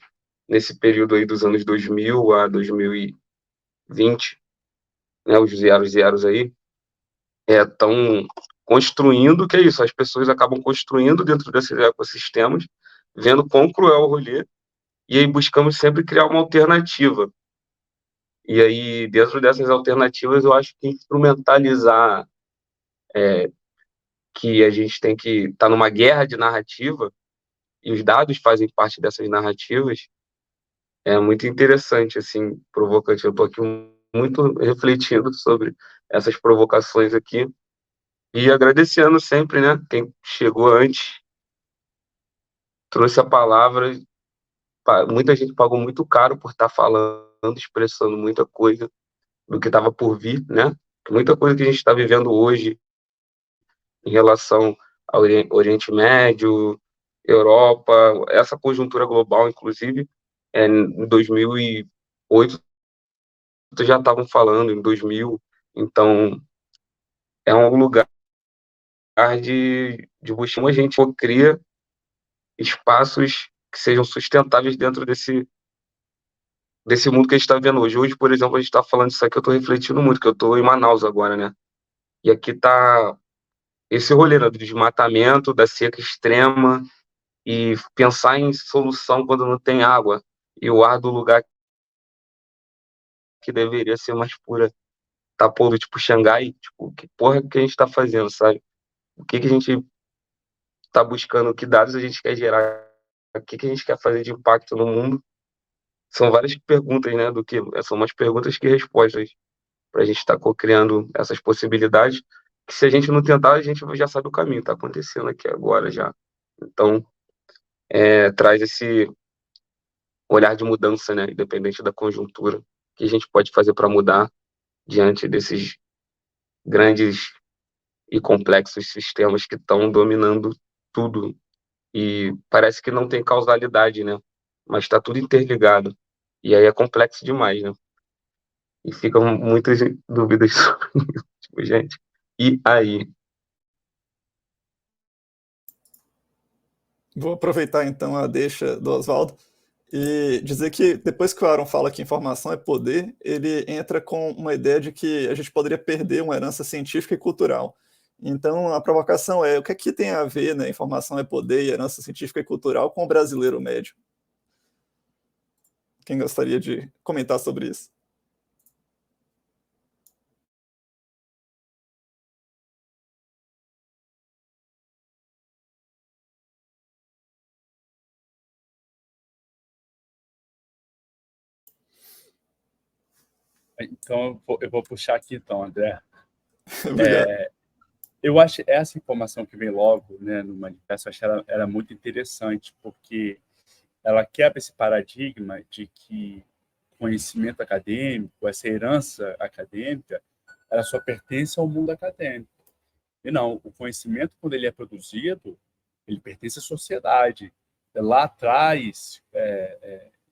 nesse período aí dos anos 2000 a 2020, né, os zeros aí, estão construindo, que é isso, as pessoas acabam construindo dentro desses ecossistemas, vendo quão cruel é o rolê, e aí buscamos sempre criar uma alternativa. E aí, dentro dessas alternativas, eu acho que instrumentalizar que a gente tem que estar numa guerra de narrativa, e os dados fazem parte dessas narrativas, é muito interessante, assim, provocante. Eu estou aqui muito refletindo sobre essas provocações aqui, e agradecendo sempre, né, quem chegou antes, trouxe a palavra. Muita gente pagou muito caro por estar falando, expressando muita coisa do que estava por vir, né? Muita coisa que a gente está vivendo hoje em relação ao Oriente Médio, Europa, essa conjuntura global, inclusive, em 2008 já estavam falando, em 2000, então é um lugar de buscar a gente cria espaços que sejam sustentáveis dentro desse mundo que a gente está vendo hoje. Hoje, por exemplo, a gente está falando disso aqui, eu estou refletindo muito, que eu estou em Manaus agora, né? E aqui está esse rolê, né, do desmatamento, da seca extrema, e pensar em solução quando não tem água, e o ar do lugar que deveria ser mais pura tá poluído, tipo Xangai, tipo, que porra que a gente está fazendo, sabe? O que a gente está buscando, que dados a gente quer gerar, o que a gente quer fazer de impacto no mundo? São várias perguntas, né, são mais perguntas que respostas, para a gente estar co-criando essas possibilidades, que se a gente não tentar, a gente já sabe o caminho, está acontecendo aqui agora já. Então, traz esse olhar de mudança, né, independente da conjuntura, que a gente pode fazer para mudar diante desses grandes e complexos sistemas que estão dominando tudo. E parece que não tem causalidade, né, mas está tudo interligado. E aí é complexo demais, né? E ficam muitas dúvidas sobre isso, tipo, gente. E aí? Vou aproveitar então a deixa do Oswaldo e dizer que depois que o Aaron fala que informação é poder, ele entra com uma ideia de que a gente poderia perder uma herança científica e cultural. Então a provocação é: o que é que tem a ver, né, informação é poder e herança científica e cultural com o brasileiro médio? Quem gostaria de comentar sobre isso? Então, eu vou puxar aqui, então, André. Obrigado. Eu acho essa informação que vem logo, né, no manifesto, eu acho ela era muito interessante, porque ela quebra esse paradigma de que conhecimento acadêmico, essa herança acadêmica, ela só pertence ao mundo acadêmico. E não, o conhecimento, quando ele é produzido, ele pertence à sociedade. Lá atrás,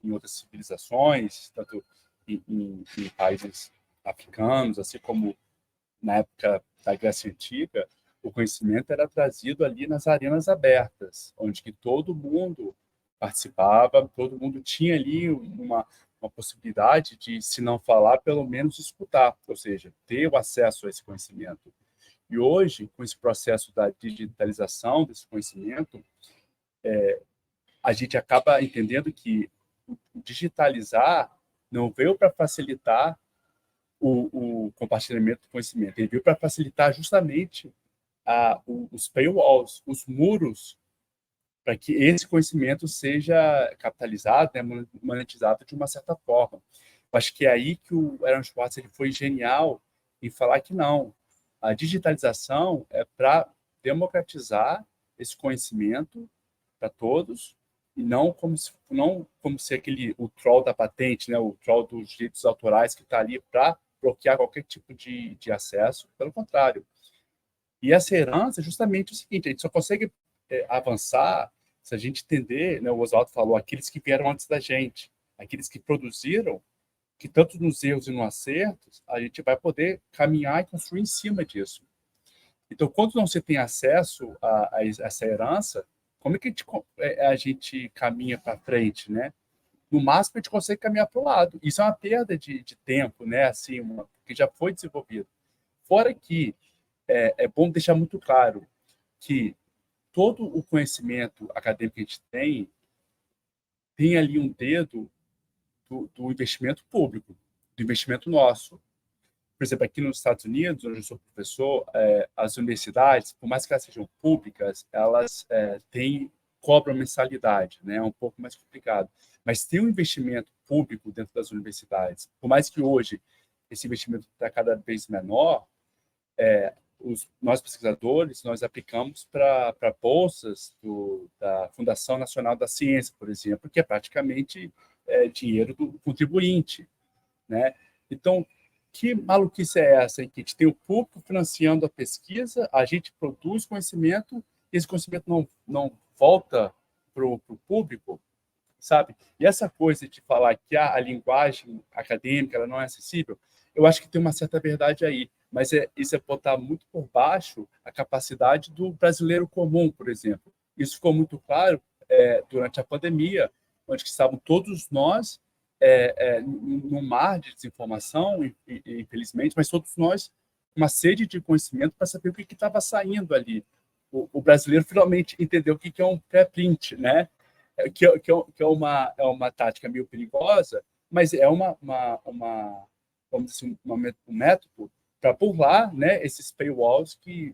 em outras civilizações, tanto em países africanos, assim como na época da Grécia Antiga, o conhecimento era trazido ali nas arenas abertas, onde que todo mundo participava, todo mundo tinha ali uma possibilidade de, se não falar, pelo menos escutar, ou seja, ter o acesso a esse conhecimento. E hoje, com esse processo da digitalização desse conhecimento, a gente acaba entendendo que digitalizar não veio para facilitar o compartilhamento do conhecimento. Ele veio para facilitar justamente os paywalls, os muros, para que esse conhecimento seja capitalizado, né, monetizado de uma certa forma. Eu acho que é aí que o Aaron Swartz ele foi genial em falar que não, a digitalização é para democratizar esse conhecimento para todos, e não como se o troll da patente, né, o troll dos direitos autorais que está ali para bloquear qualquer tipo de acesso, pelo contrário. E essa herança é justamente o seguinte, a gente só consegue avançar se a gente entender, né, o Oswaldo falou, aqueles que vieram antes da gente, aqueles que produziram, que tanto nos erros e nos acertos, a gente vai poder caminhar e construir em cima disso. Então, quando não se tem acesso a essa herança, como é que a gente caminha para frente, né? No máximo, a gente consegue caminhar para o lado. Isso é uma perda de tempo, né? Assim, que já foi desenvolvido. Fora que é bom deixar muito claro que todo o conhecimento acadêmico que a gente tem ali um dedo do investimento público, do investimento nosso. Por exemplo, aqui nos Estados Unidos, onde eu sou professor, as universidades, por mais que elas sejam públicas, elas cobram mensalidade, né? É um pouco mais complicado. Mas tem um investimento público dentro das universidades. Por mais que hoje esse investimento está cada vez menor, nós pesquisadores, nós aplicamos para bolsas da Fundação Nacional da Ciência, por exemplo, que é praticamente dinheiro do contribuinte, né? Então, que maluquice é essa, em que a gente tem o público financiando a pesquisa, a gente produz conhecimento, e esse conhecimento não volta para o público, sabe? E essa coisa de falar que a linguagem acadêmica ela não é acessível, eu acho que tem uma certa verdade aí, mas isso é botar muito por baixo a capacidade do brasileiro comum, por exemplo. Isso ficou muito claro durante a pandemia, onde estavam todos nós num mar de desinformação, infelizmente, mas todos nós uma sede de conhecimento para saber o que estava saindo ali. O brasileiro finalmente entendeu o que é um pré-print, né? Que é uma tática meio perigosa, mas é vamos dizer, um método para burlar, né, esses paywalls que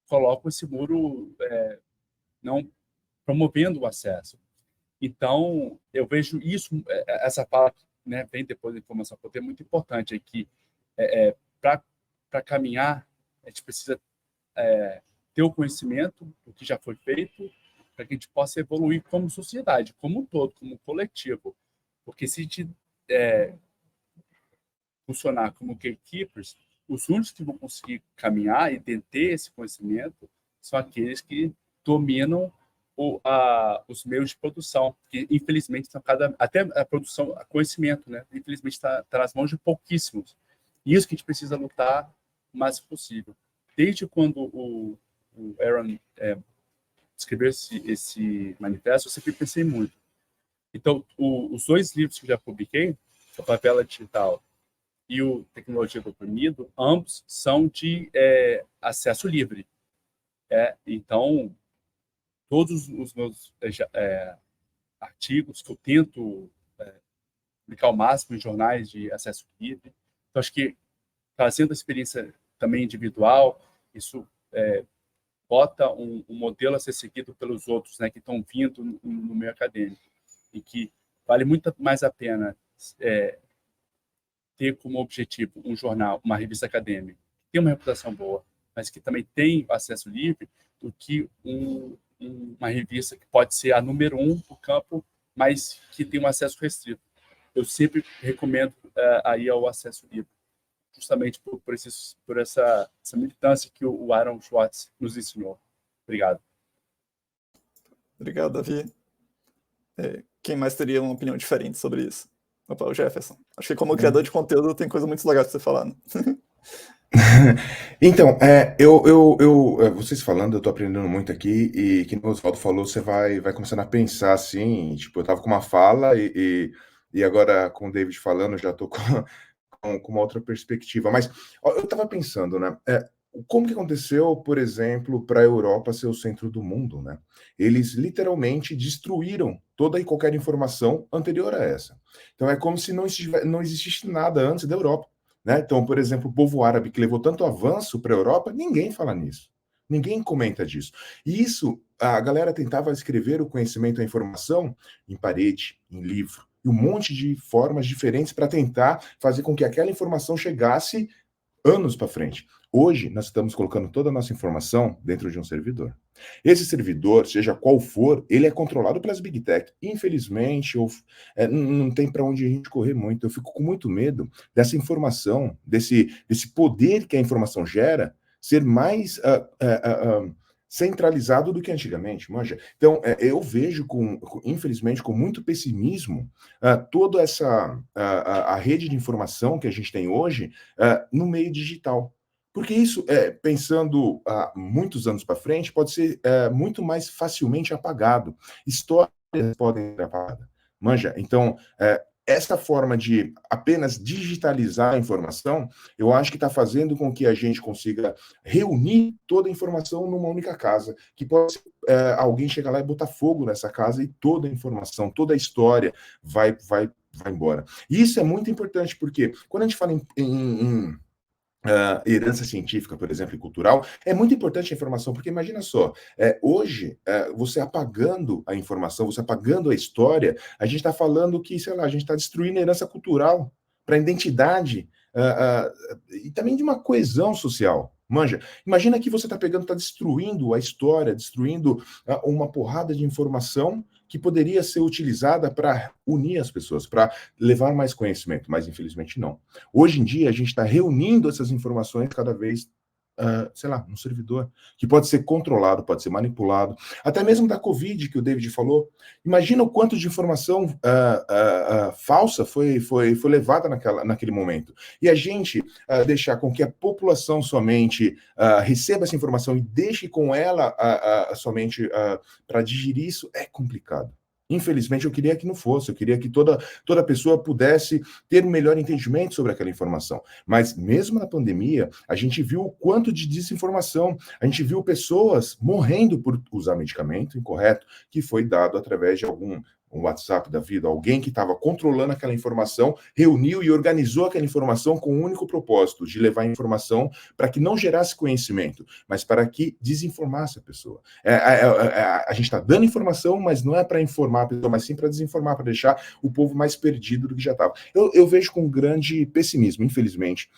colocam esse muro não promovendo o acesso. Então, eu vejo isso, essa fala, né, vem depois da informação poder, muito importante, é que para caminhar, a gente precisa ter o conhecimento do que já foi feito, para que a gente possa evoluir como sociedade, como um todo, como um coletivo. Porque se a gente funcionar como gatekeepers, os únicos que vão conseguir caminhar e deter esse conhecimento são aqueles que dominam os meios de produção, que infelizmente estão até a produção, a conhecimento, né? Infelizmente está nas mãos de pouquíssimos. E isso que a gente precisa lutar o mais possível. Desde quando o Aaron escreveu esse manifesto, eu sempre pensei muito. Então, os dois livros que eu já publiquei, A Favela Digital e o Tecnologia do Oprimido, ambos são de acesso livre. Então, todos os meus artigos que eu tento publicar ao máximo em jornais de acesso livre. Então, acho que trazendo a experiência também individual, isso bota um modelo a ser seguido pelos outros, né, que estão vindo no meio acadêmico, e que vale muito mais a pena ter como objetivo um jornal, uma revista acadêmica, que tem uma reputação boa, mas que também tem acesso livre, do que uma revista que pode ser a número 1 do campo, mas que tem um acesso restrito. Eu sempre recomendo aí ao acesso livre, justamente por essa militância que o Aaron Swartz nos ensinou. Obrigado. Obrigado, Davi. Quem mais teria uma opinião diferente sobre isso? Opa, o Jefferson. Acho que como criador de conteúdo tem coisa muito legal de você falar, né? Então, vocês falando, eu tô aprendendo muito aqui, e que o Oswaldo falou, você vai começando a pensar assim, tipo, eu tava com uma fala e agora com o David falando, já tô com uma outra perspectiva. Mas ó, eu tava pensando, né? Como que aconteceu, por exemplo, para a Europa ser o centro do mundo, né? Eles literalmente destruíram toda e qualquer informação anterior a essa. Então é como se não existisse nada antes da Europa. né? Então, por exemplo, o povo árabe que levou tanto avanço para a Europa, ninguém fala nisso. Ninguém comenta disso. E isso, a galera tentava escrever o conhecimento, a informação em parede, em livro, e um monte de formas diferentes para tentar fazer com que aquela informação chegasse anos para frente. Hoje, nós estamos colocando toda a nossa informação dentro de um servidor. Esse servidor, seja qual for, ele é controlado pelas Big Tech. Infelizmente, não tem para onde a gente correr muito. Eu fico com muito medo dessa informação, desse poder que a informação gera, ser mais centralizado do que antigamente, manja. Então, eu vejo, infelizmente, com muito pessimismo, toda essa a rede de informação que a gente tem hoje no meio digital. Porque isso, pensando há muitos anos para frente, pode ser muito mais facilmente apagado. Histórias podem ser apagadas. Manja, então, essa forma de apenas digitalizar a informação, eu acho que está fazendo com que a gente consiga reunir toda a informação numa única casa, que pode ser, alguém chegar lá e botar fogo nessa casa e toda a informação, toda a história vai embora. E isso é muito importante, porque quando a gente fala em herança científica, por exemplo, e cultural, é muito importante a informação, porque imagina só, hoje, você apagando a informação, você apagando a história, a gente está falando que, sei lá, a gente está destruindo a herança cultural para a identidade e também de uma coesão social. Manja, imagina que você está pegando, está destruindo a história, destruindo uma porrada de informação que poderia ser utilizada para unir as pessoas, para levar mais conhecimento, mas infelizmente não. Hoje em dia, a gente está reunindo essas informações cada vez, sei lá, num servidor, que pode ser controlado, pode ser manipulado, até mesmo da Covid, que o David falou. Imagina o quanto de informação falsa foi levada naquele momento. E a gente deixar com que a população somente receba essa informação e deixe com ela somente para digerir isso, é complicado. Infelizmente, eu queria que não fosse, eu queria que toda pessoa pudesse ter um melhor entendimento sobre aquela informação. Mas mesmo na pandemia, a gente viu o quanto de desinformação, a gente viu pessoas morrendo por usar medicamento incorreto, que foi dado através de um WhatsApp da vida, alguém que estava controlando aquela informação, reuniu e organizou aquela informação com o único propósito de levar a informação para que não gerasse conhecimento, mas para que desinformasse a pessoa. A gente está dando informação, mas não é para informar a pessoa, mas sim para desinformar, para deixar o povo mais perdido do que já estava. Eu vejo com grande pessimismo, infelizmente,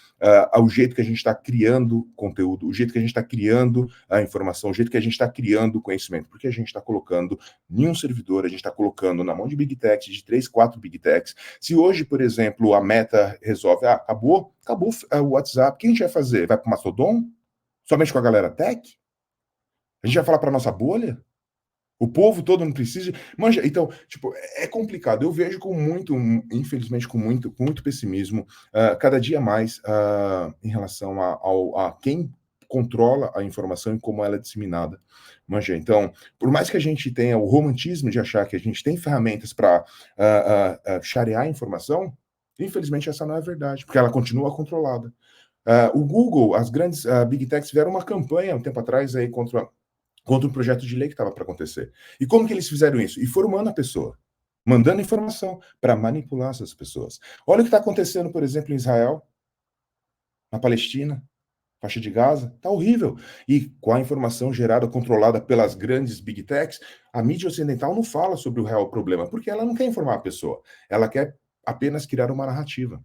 ao jeito que a gente está criando conteúdo, o jeito que a gente está criando a informação, o jeito que a gente está criando o conhecimento, porque a gente está colocando em um servidor, a gente está colocando na mão de Big Techs, de 3, 4 Big Techs. Se hoje, por exemplo, a Meta resolve, acabou o WhatsApp, o que a gente vai fazer? Vai para o Mastodon? Somente com a galera tech? A gente vai falar para nossa bolha? O povo todo não precisa? Manja, então, tipo, é complicado. Eu vejo infelizmente, com muito pessimismo, cada dia mais em relação a quem controla a informação e como ela é disseminada. Manja, então, por mais que a gente tenha o romantismo de achar que a gente tem ferramentas para sharear a informação, infelizmente essa não é a verdade, porque ela continua controlada. O Google, as grandes Big Techs fizeram uma campanha um tempo atrás aí contra um projeto de lei que estava para acontecer. E como que eles fizeram isso? Informando a pessoa, mandando informação para manipular essas pessoas. Olha o que está acontecendo, por exemplo, em Israel, na Palestina, faixa de Gaza, tá horrível. E com a informação gerada, controlada pelas grandes Big Techs, a mídia ocidental não fala sobre o real problema, porque ela não quer informar a pessoa, ela quer apenas criar uma narrativa.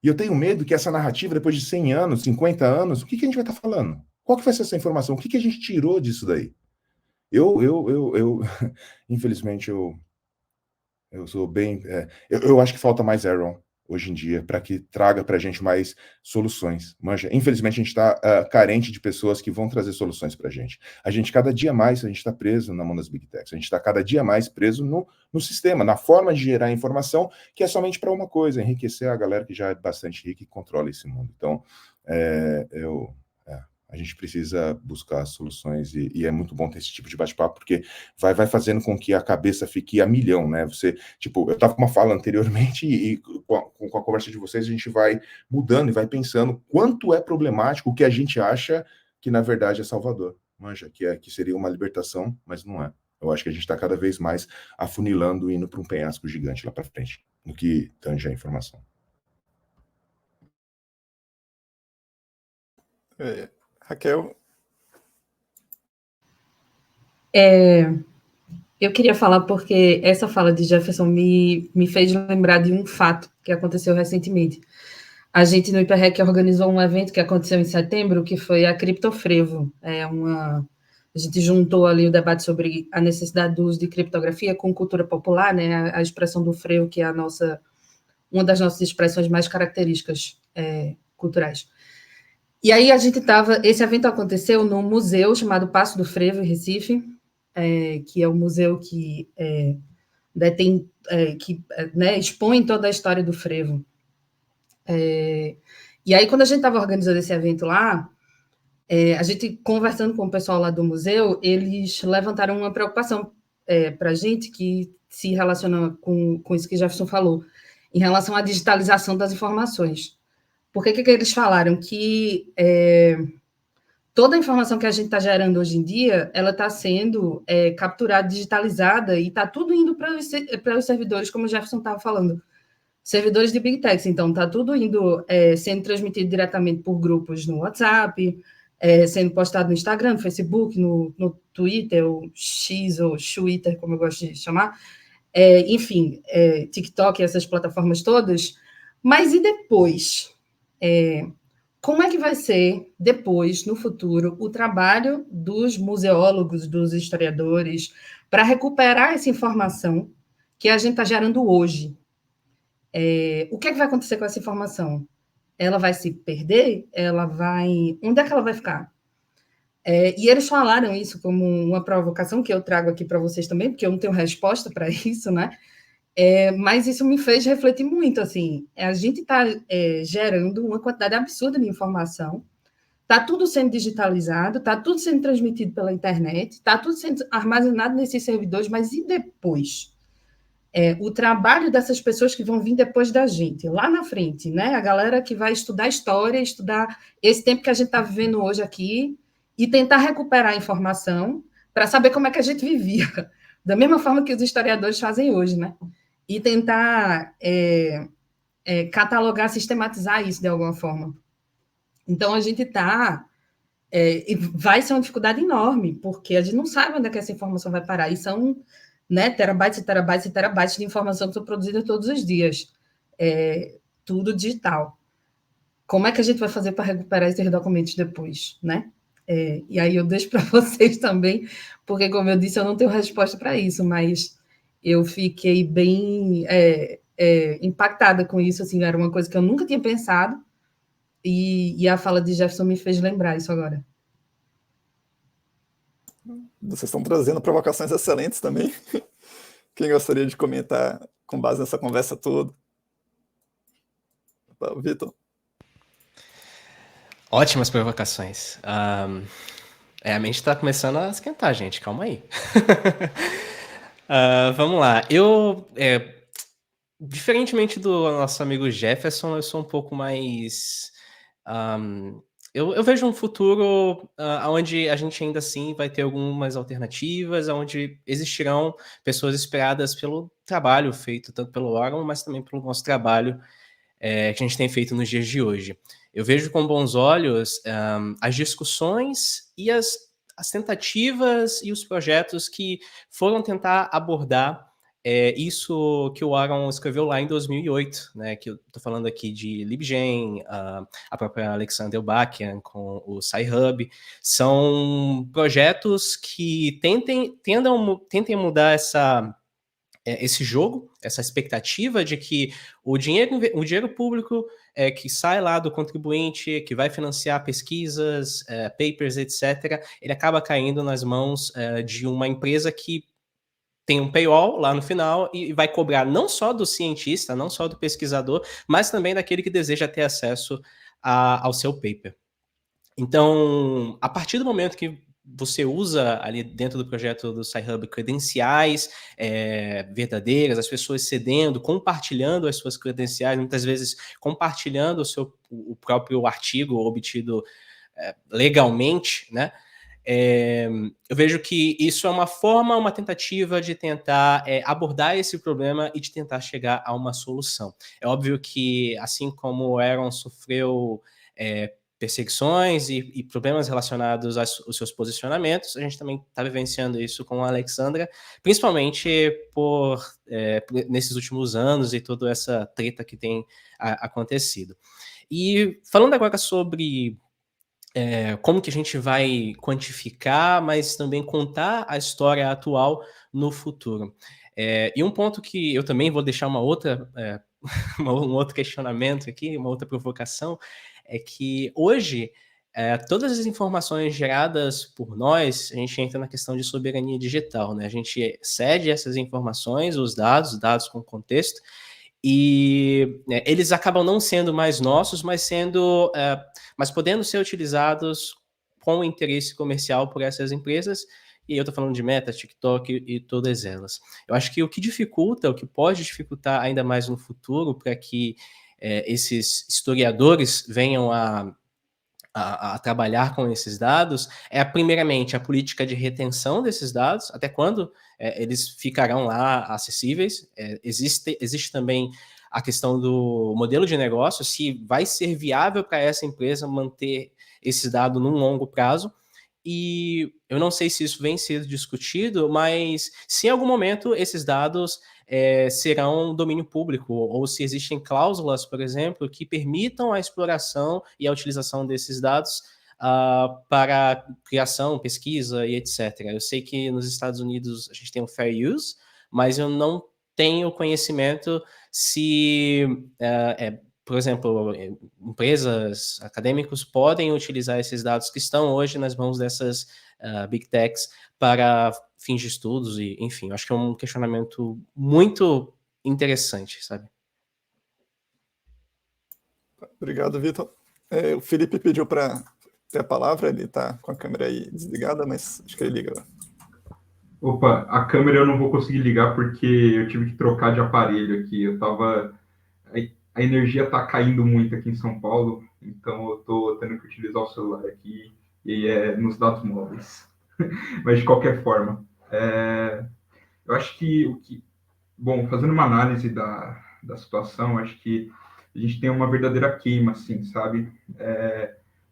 E eu tenho medo que essa narrativa, depois de 100 anos, 50 anos, o que a gente vai estar falando? Qual que vai ser essa informação? O que a gente tirou disso daí? Infelizmente, eu sou bem... eu acho que falta mais Aaron hoje em dia, para que traga para a gente mais soluções. Manja, infelizmente, a gente está carente de pessoas que vão trazer soluções para a gente. Cada dia mais, a gente está preso na mão das Big Techs. A gente está cada dia mais preso no sistema, na forma de gerar informação, que é somente para uma coisa, enriquecer a galera que já é bastante rica e controla esse mundo. Então, a gente precisa buscar soluções e é muito bom ter esse tipo de bate-papo, porque vai fazendo com que a cabeça fique a milhão, né? Você, tipo, eu estava com uma fala anteriormente e com a conversa de vocês a gente vai mudando e vai pensando quanto é problemático o que a gente acha que na verdade é salvador. Manja, que seria uma libertação, mas não é. Eu acho que a gente está cada vez mais afunilando e indo para um penhasco gigante lá para frente, no que tange a informação. Raquel? Eu queria falar porque essa fala de Jefferson me fez lembrar de um fato que aconteceu recentemente. A gente no Hiperrec organizou um evento que aconteceu em setembro, que foi a Criptofrevo. A gente juntou ali o debate sobre a necessidade do uso de criptografia com cultura popular, né? A expressão do frevo, que é uma das nossas expressões mais características culturais. E aí esse evento aconteceu num museu chamado Paço do Frevo, em Recife, que é um museu que detém, né, expõe toda a história do frevo. E aí, quando a gente estava organizando esse evento lá, a gente, conversando com o pessoal lá do museu, eles levantaram uma preocupação para a gente que se relaciona com isso que Jefferson falou, em relação à digitalização das informações. Por que eles falaram? Que toda a informação que a gente está gerando hoje em dia, ela está sendo capturada, digitalizada, e está tudo indo para os servidores, como o Jefferson estava falando, servidores de Big Techs. Então, está tudo indo, sendo transmitido diretamente por grupos no WhatsApp, sendo postado no Instagram, no Facebook, no Twitter, ou X, ou Twitter, como eu gosto de chamar, enfim, TikTok, essas plataformas todas. Mas e depois? Como é que vai ser, depois, no futuro, o trabalho dos museólogos, dos historiadores, para recuperar essa informação que a gente está gerando hoje? O que é que vai acontecer com essa informação? Ela vai se perder? Onde é que ela vai ficar? E eles falaram isso como uma provocação que eu trago aqui para vocês também, porque eu não tenho resposta para isso, né? Mas isso me fez refletir muito, assim, a gente está gerando uma quantidade absurda de informação, está tudo sendo digitalizado, está tudo sendo transmitido pela internet, está tudo sendo armazenado nesses servidores, mas e depois? O trabalho dessas pessoas que vão vir depois da gente, lá na frente, né? A galera que vai estudar história, estudar esse tempo que a gente está vivendo hoje aqui e tentar recuperar a informação para saber como é que a gente vivia, da mesma forma que os historiadores fazem hoje, né? E tentar catalogar, sistematizar isso de alguma forma. Então, a gente vai ser uma dificuldade enorme, porque a gente não sabe onde é que essa informação vai parar, e são, né, terabytes e terabytes e terabytes de informação que são produzidas todos os dias, tudo digital. Como é que a gente vai fazer para recuperar esses documentos depois, né? E aí eu deixo para vocês também, porque, como eu disse, eu não tenho resposta para isso, mas eu fiquei bem impactada com isso, assim, era uma coisa que eu nunca tinha pensado, e a fala de Jefferson me fez lembrar isso agora. Vocês estão trazendo provocações excelentes também. Quem gostaria de comentar com base nessa conversa toda? Vitor? Ótimas provocações. A mente está começando a esquentar, gente. Calma aí. Vamos lá. Diferentemente do nosso amigo Jefferson, eu sou um pouco mais... Eu vejo um futuro onde a gente ainda assim vai ter algumas alternativas, onde existirão pessoas inspiradas pelo trabalho feito tanto pelo órgão, mas também pelo nosso trabalho que a gente tem feito nos dias de hoje. Eu vejo com bons olhos as discussões e as tentativas e os projetos que foram tentar abordar isso que o Aaron escreveu lá em 2008, né, que eu estou falando aqui de LibGen, a própria Alexander Bakian com o Sci-Hub, são projetos que tentem mudar esse jogo, essa expectativa de que o dinheiro público que sai lá do contribuinte, que vai financiar pesquisas, papers, etc., ele acaba caindo nas mãos de uma empresa que tem um paywall lá no final e vai cobrar não só do cientista, não só do pesquisador, mas também daquele que deseja ter acesso ao seu paper. Então, a partir do momento que você usa ali dentro do projeto do Sci-Hub credenciais verdadeiras, as pessoas cedendo, compartilhando as suas credenciais, muitas vezes compartilhando o próprio artigo obtido legalmente, né? Eu vejo que isso é uma tentativa de tentar abordar esse problema e de tentar chegar a uma solução. É óbvio que, assim como o Aaron sofreu perseguições e problemas relacionados aos seus posicionamentos. A gente também está vivenciando isso com a Alexandra, principalmente nesses últimos anos e toda essa treta que tem acontecido. E falando agora sobre como que a gente vai quantificar, mas também contar a história atual no futuro. E um ponto que eu também vou deixar um outro questionamento aqui, uma outra provocação, é que hoje todas as informações geradas por nós, a gente entra na questão de soberania digital, né? A gente cede essas informações, os dados com contexto, e eles acabam não sendo mais nossos, mas podendo ser utilizados com interesse comercial por essas empresas. E eu estou falando de Meta, TikTok e todas elas. Eu acho que o que pode dificultar ainda mais no futuro para que esses historiadores venham a trabalhar com esses dados primeiramente, a política de retenção desses dados, até quando eles ficarão lá acessíveis. Existe também a questão do modelo de negócio, se vai ser viável para essa empresa manter esse dado num longo prazo. E eu não sei se isso vem sendo discutido, mas se em algum momento esses dados serão domínio público, ou se existem cláusulas, por exemplo, que permitam a exploração e a utilização desses dados para criação, pesquisa e etc. Eu sei que nos Estados Unidos a gente tem o Fair Use, mas eu não tenho conhecimento se, por exemplo, empresas, acadêmicos podem utilizar esses dados que estão hoje nas mãos dessas Big Techs para fins de estudos, e enfim, eu acho que é um questionamento muito interessante, sabe? Obrigado, Vitor. O Felipe pediu para ter a palavra, ele está com a câmera aí desligada, mas acho que ele liga agora. Opa, a câmera eu não vou conseguir ligar porque eu tive que trocar de aparelho aqui. A energia está caindo muito aqui em São Paulo, então eu estou tendo que utilizar o celular aqui e nos dados móveis. Mas de qualquer forma, eu acho bom, fazendo uma análise da situação, acho que a gente tem uma verdadeira queima, assim, sabe?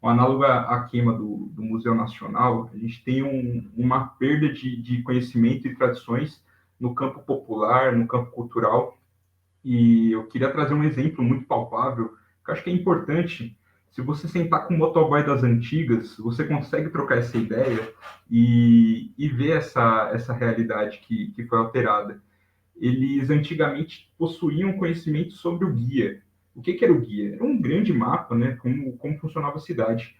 Um análogo à queima do Museu Nacional, a gente tem uma perda de conhecimento e tradições no campo popular, no campo cultural. E eu queria trazer um exemplo muito palpável, que eu acho que é importante. Se você sentar com o motoboy das antigas, você consegue trocar essa ideia e ver essa realidade que foi alterada. Eles antigamente possuíam conhecimento sobre o guia. O que era o guia? Era um grande mapa, né, como funcionava a cidade.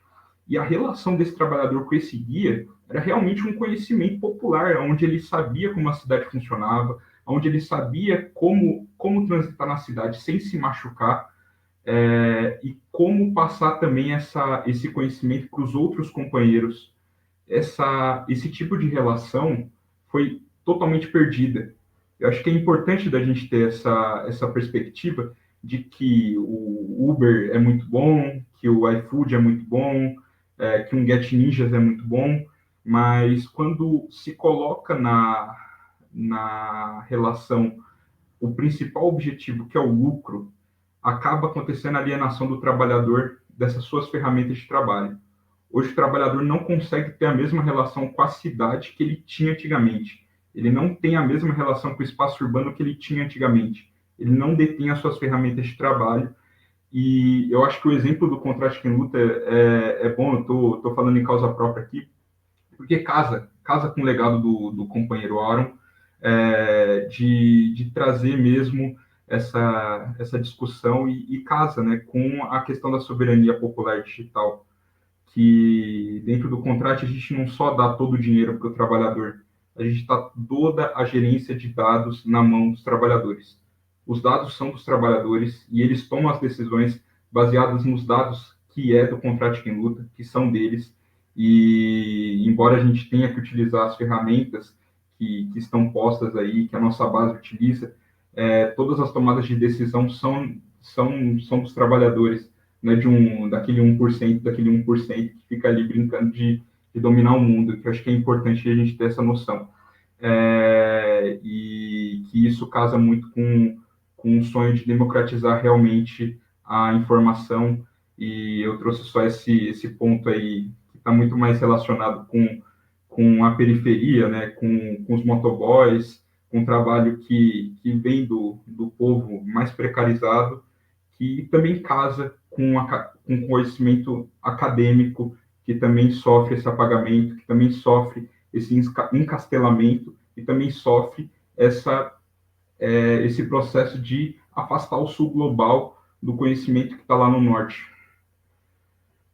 E a relação desse trabalhador com esse guia era realmente um conhecimento popular, onde ele sabia como a cidade funcionava, onde ele sabia como transitar na cidade sem se machucar, e como passar também esse conhecimento para os outros companheiros. Esse tipo de relação foi totalmente perdida. Eu acho que é importante da gente ter essa perspectiva de que o Uber é muito bom, que o iFood é muito bom, que um Get Ninjas é muito bom, mas quando se coloca na relação o principal objetivo, que é o lucro, acaba acontecendo a alienação do trabalhador dessas suas ferramentas de trabalho. Hoje o trabalhador não consegue ter a mesma relação com a cidade que ele tinha antigamente. Ele não tem a mesma relação com o espaço urbano que ele tinha antigamente. Ele não detém as suas ferramentas de trabalho. E eu acho que o exemplo do Contraste Quem Luta é bom, eu estou falando em causa própria aqui, porque casa com o legado do companheiro Aaron, de trazer mesmo essa discussão e casa, né, com a questão da soberania popular digital, que dentro do contrato a gente não só dá todo o dinheiro para o trabalhador, a gente dá toda a gerência de dados na mão dos trabalhadores. Os dados são dos trabalhadores e eles tomam as decisões baseadas nos dados que é do Contrate Quem Luta, que são deles, e embora a gente tenha que utilizar as ferramentas que estão postas aí, que a nossa base utiliza, todas as tomadas de decisão são dos trabalhadores, não é daquele 1% que fica ali brincando de dominar o mundo, que eu acho que é importante a gente ter essa noção. E que isso casa muito com um sonho de democratizar realmente a informação e eu trouxe só esse ponto aí, que está muito mais relacionado com a periferia, né, com os motoboys, com o trabalho que vem do povo mais precarizado, que também casa com conhecimento acadêmico, que também sofre esse apagamento, que também sofre esse encastelamento, e também sofre esse processo de afastar o sul global do conhecimento que está lá no norte.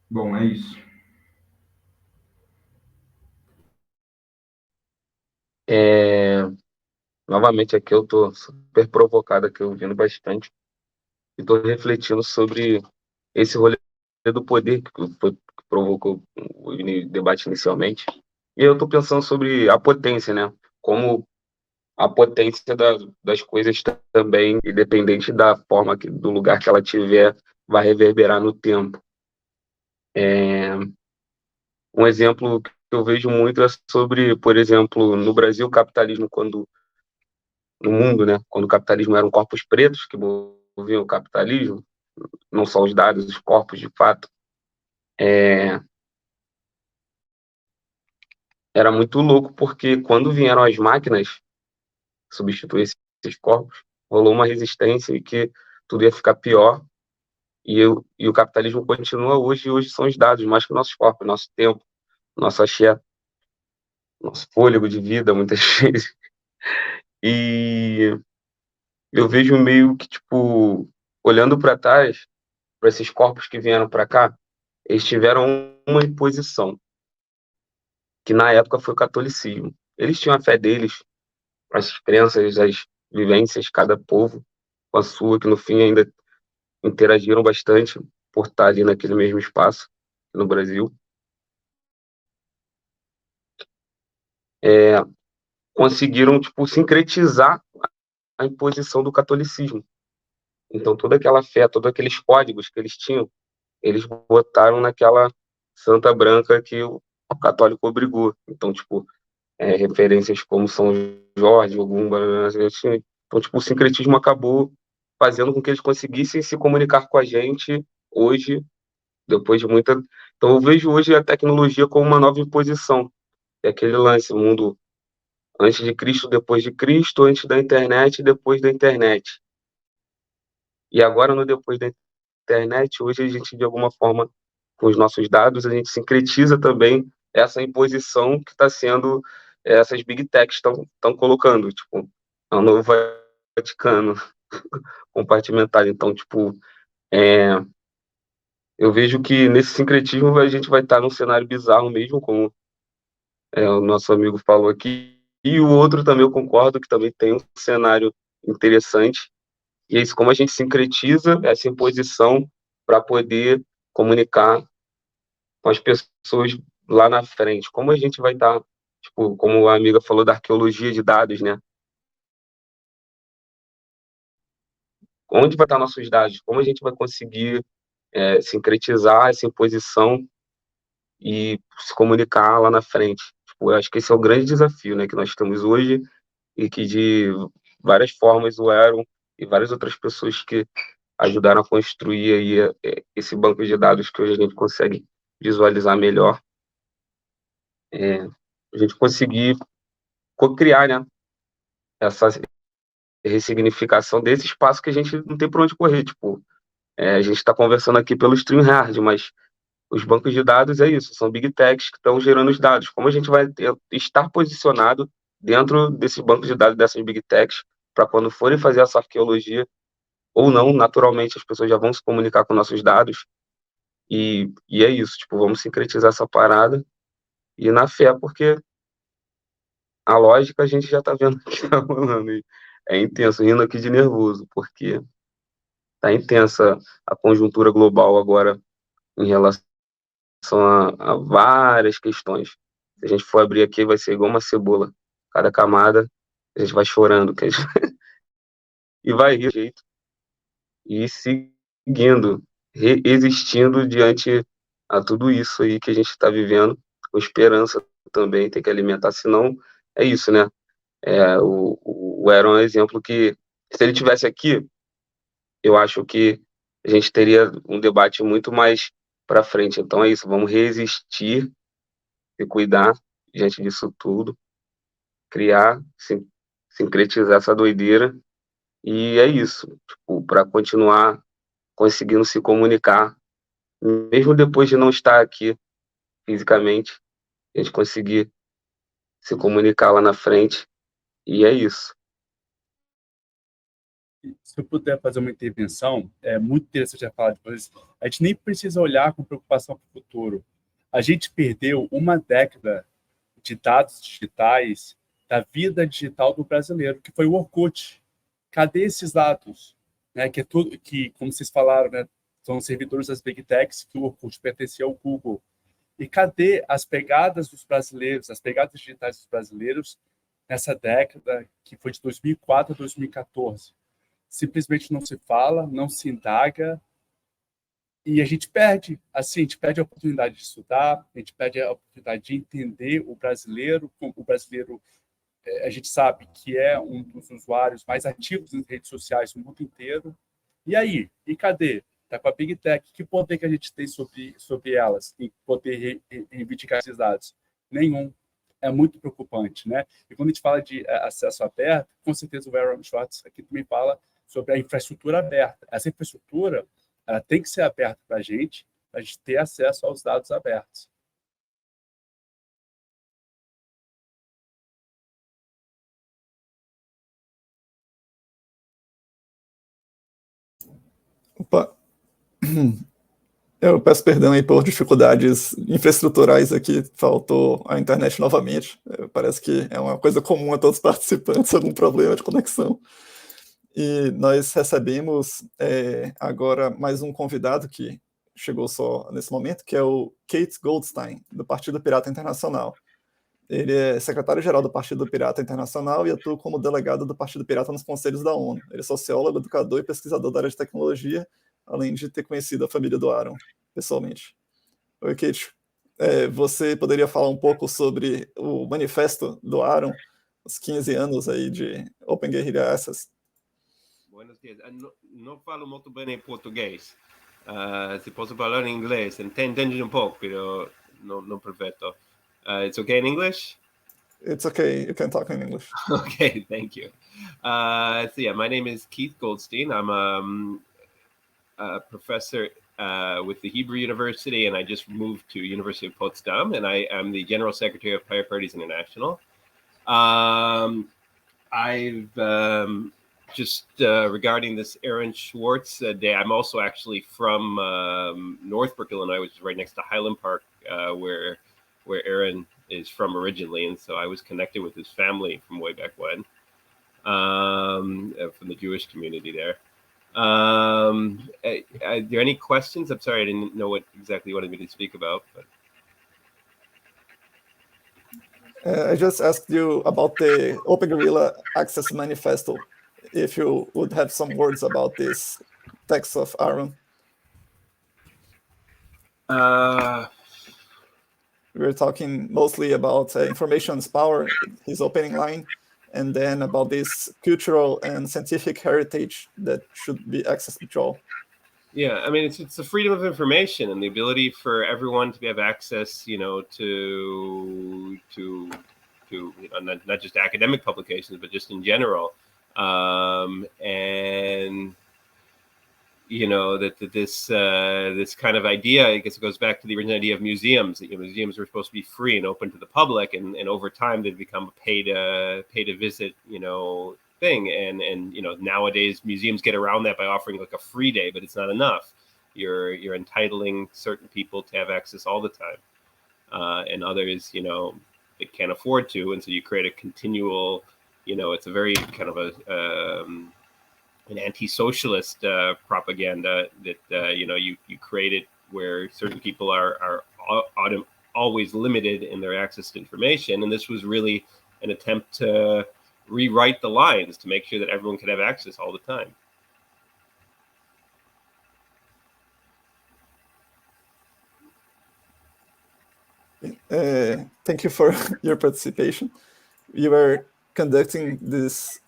Bom, é isso. Novamente aqui eu estou super provocado aqui, ouvindo bastante, e estou refletindo sobre esse rolê do poder que provocou o debate inicialmente. E eu estou pensando sobre a potência, né? Como a potência das coisas também, independente da forma, do lugar que ela tiver, vai reverberar no tempo. Um exemplo que eu vejo muito é sobre, por exemplo, no Brasil, o capitalismo, no mundo, né, quando o capitalismo eram corpos pretos que moviam o capitalismo, não só os dados, os corpos de fato, era muito louco, porque quando vieram as máquinas substituir esses corpos, rolou uma resistência e que tudo ia ficar pior, e o capitalismo continua hoje, e hoje são os dados, mais que nossos corpos, nosso tempo, nosso axé, nosso fôlego de vida, muitas vezes. E eu vejo meio que, tipo, olhando para trás, para esses corpos que vieram para cá, eles tiveram uma imposição, que na época foi o catolicismo. Eles tinham a fé deles, as crenças, as vivências, cada povo com a sua, que no fim ainda interagiram bastante por estar ali naquele mesmo espaço no Brasil. Conseguiram, tipo, sincretizar a imposição do catolicismo. Então, toda aquela fé, todos aqueles códigos que eles tinham, eles botaram naquela santa branca que o católico obrigou. Então, tipo, referências como São Jorge, Ogum, então, tipo, o sincretismo acabou fazendo com que eles conseguissem se comunicar com a gente hoje, depois de muita... Então, eu vejo hoje a tecnologia como uma nova imposição. É aquele lance, o mundo antes de Cristo, depois de Cristo, antes da internet, depois da internet. E agora, no depois da internet, hoje a gente, de alguma forma, com os nossos dados, a gente sincretiza também essa imposição que está sendo, essas big techs estão colocando, tipo, é um novo Vaticano compartimentado. Então, tipo, eu vejo que nesse sincretismo a gente vai estar num cenário bizarro mesmo, como o nosso amigo falou aqui, e o outro também eu concordo que também tem um cenário interessante, e é isso, como a gente sincretiza essa imposição para poder comunicar com as pessoas lá na frente. Como a gente vai estar, tipo, como a amiga falou da arqueologia de dados, né? Onde vai estar nossos dados? Como a gente vai conseguir sincretizar essa imposição e se comunicar lá na frente? Tipo, eu acho que esse é o grande desafio, né, que nós temos hoje, e que de várias formas o Aaron e várias outras pessoas que ajudaram a construir aí esse banco de dados que hoje a gente consegue visualizar melhor, a gente conseguir co-criar, né, essa ressignificação desse espaço que a gente não tem por onde correr, tipo, a gente está conversando aqui pelo StreamYard, mas os bancos de dados é isso, são big techs que estão gerando os dados. Como a gente vai estar posicionado dentro desse banco de dados dessas big techs, para quando forem fazer essa arqueologia, ou não, naturalmente as pessoas já vão se comunicar com nossos dados, e é isso, tipo, vamos sincretizar essa parada, e na fé, porque a lógica a gente já está vendo que tá rolando, e é intenso, rindo aqui de nervoso, porque tá intensa a conjuntura global agora em relação a várias questões. Se a gente for abrir aqui, vai ser igual uma cebola. Cada camada, a gente vai chorando. E vai rir jeito. E seguindo, existindo diante a tudo isso aí que a gente está vivendo, com esperança também, tem que alimentar, senão é isso, né? O Aaron é um exemplo que, se ele tivesse aqui, eu acho que a gente teria um debate muito mais para frente. Então é isso, vamos resistir e cuidar diante disso tudo, criar, sincretizar essa doideira, e é isso, tipo, para continuar conseguindo se comunicar, mesmo depois de não estar aqui fisicamente, a gente conseguir se comunicar lá na frente, e é isso. Se eu puder fazer uma intervenção, é muito interessante a fala depois. A gente nem precisa olhar com preocupação para o futuro. A gente perdeu uma década de dados digitais da vida digital do brasileiro, que foi o Orkut. Cadê esses dados? Né, que é tudo que, como vocês falaram, né, são servidores das Big Techs, que o Orkut pertencia ao Google. E cadê as pegadas dos brasileiros, as pegadas digitais dos brasileiros nessa década que foi de 2004 a 2014? Simplesmente não se fala, não se indaga, e a gente perde, assim, a gente perde a oportunidade de estudar, a gente perde a oportunidade de entender o brasileiro. O brasileiro, a gente sabe que é um dos usuários mais ativos nas redes sociais no mundo inteiro. E aí? E cadê? Está com a Big Tech, que poder que a gente tem sobre elas e poder reivindicar esses dados? Nenhum. É muito preocupante, né? E quando a gente fala de acesso aberto, com certeza o Aaron Schwartz aqui também fala sobre a infraestrutura aberta. Essa infraestrutura ela tem que ser aberta para a gente ter acesso aos dados abertos. Opa. Eu peço perdão aí por dificuldades infraestruturais aqui, faltou a internet novamente. Parece que é uma coisa comum a todos os participantes, algum problema de conexão. E nós recebemos agora mais um convidado que chegou só nesse momento, que é o Kate Goldstein, do Partido Pirata Internacional. Ele é secretário-geral do Partido Pirata Internacional e atua como delegado do Partido Pirata nos conselhos da ONU. Ele é sociólogo, educador e pesquisador da área de tecnologia, além de ter conhecido a família do Aaron, pessoalmente. Oi, Kate. Você poderia falar um pouco sobre o manifesto do Aaron, os 15 anos aí de Open Guerrilla Access? Buenos dias. Não falo muito bem em português. Se posso falar em inglês, entendo um pouco, mas não perfeito. It's okay in English? It's okay. You can talk in English. Okay, thank you. So yeah, my name is Keith Goldstein. I'm a professor with the Hebrew University, and I just moved to University of Potsdam, and I am the General Secretary of Pirate Parties International. Regarding this Aaron Swartz day, I'm also actually from Northbrook, Illinois, which is right next to Highland Park, where Aaron is from originally, and so I was connected with his family from way back when, from the Jewish community there. Are there any questions? I'm sorry, I didn't know what exactly you wanted me to speak about. But I just asked you about the Open Guerrilla Access Manifesto, if you would have some words about this text of Aaron. We're talking mostly about information's power, his opening line, and then about this cultural and scientific heritage that should be accessed to all. Yeah, I mean, it's the freedom of information and the ability for everyone to have access, to not just academic publications, but just in general. And that this kind of idea, I guess it goes back to the original idea of museums. That museums were supposed to be free and open to the public, and over time they've become a pay to visit, thing. And nowadays museums get around that by offering like a free day, but it's not enough. You're entitling certain people to have access all the time, and others, they can't afford to, and so you create a continual. It's a very kind of an anti-socialist propaganda that you create it where certain people are always limited in their access to information, and this was really an attempt to rewrite the lines to make sure that everyone could have access all the time. Thank you for your participation. You were conducting this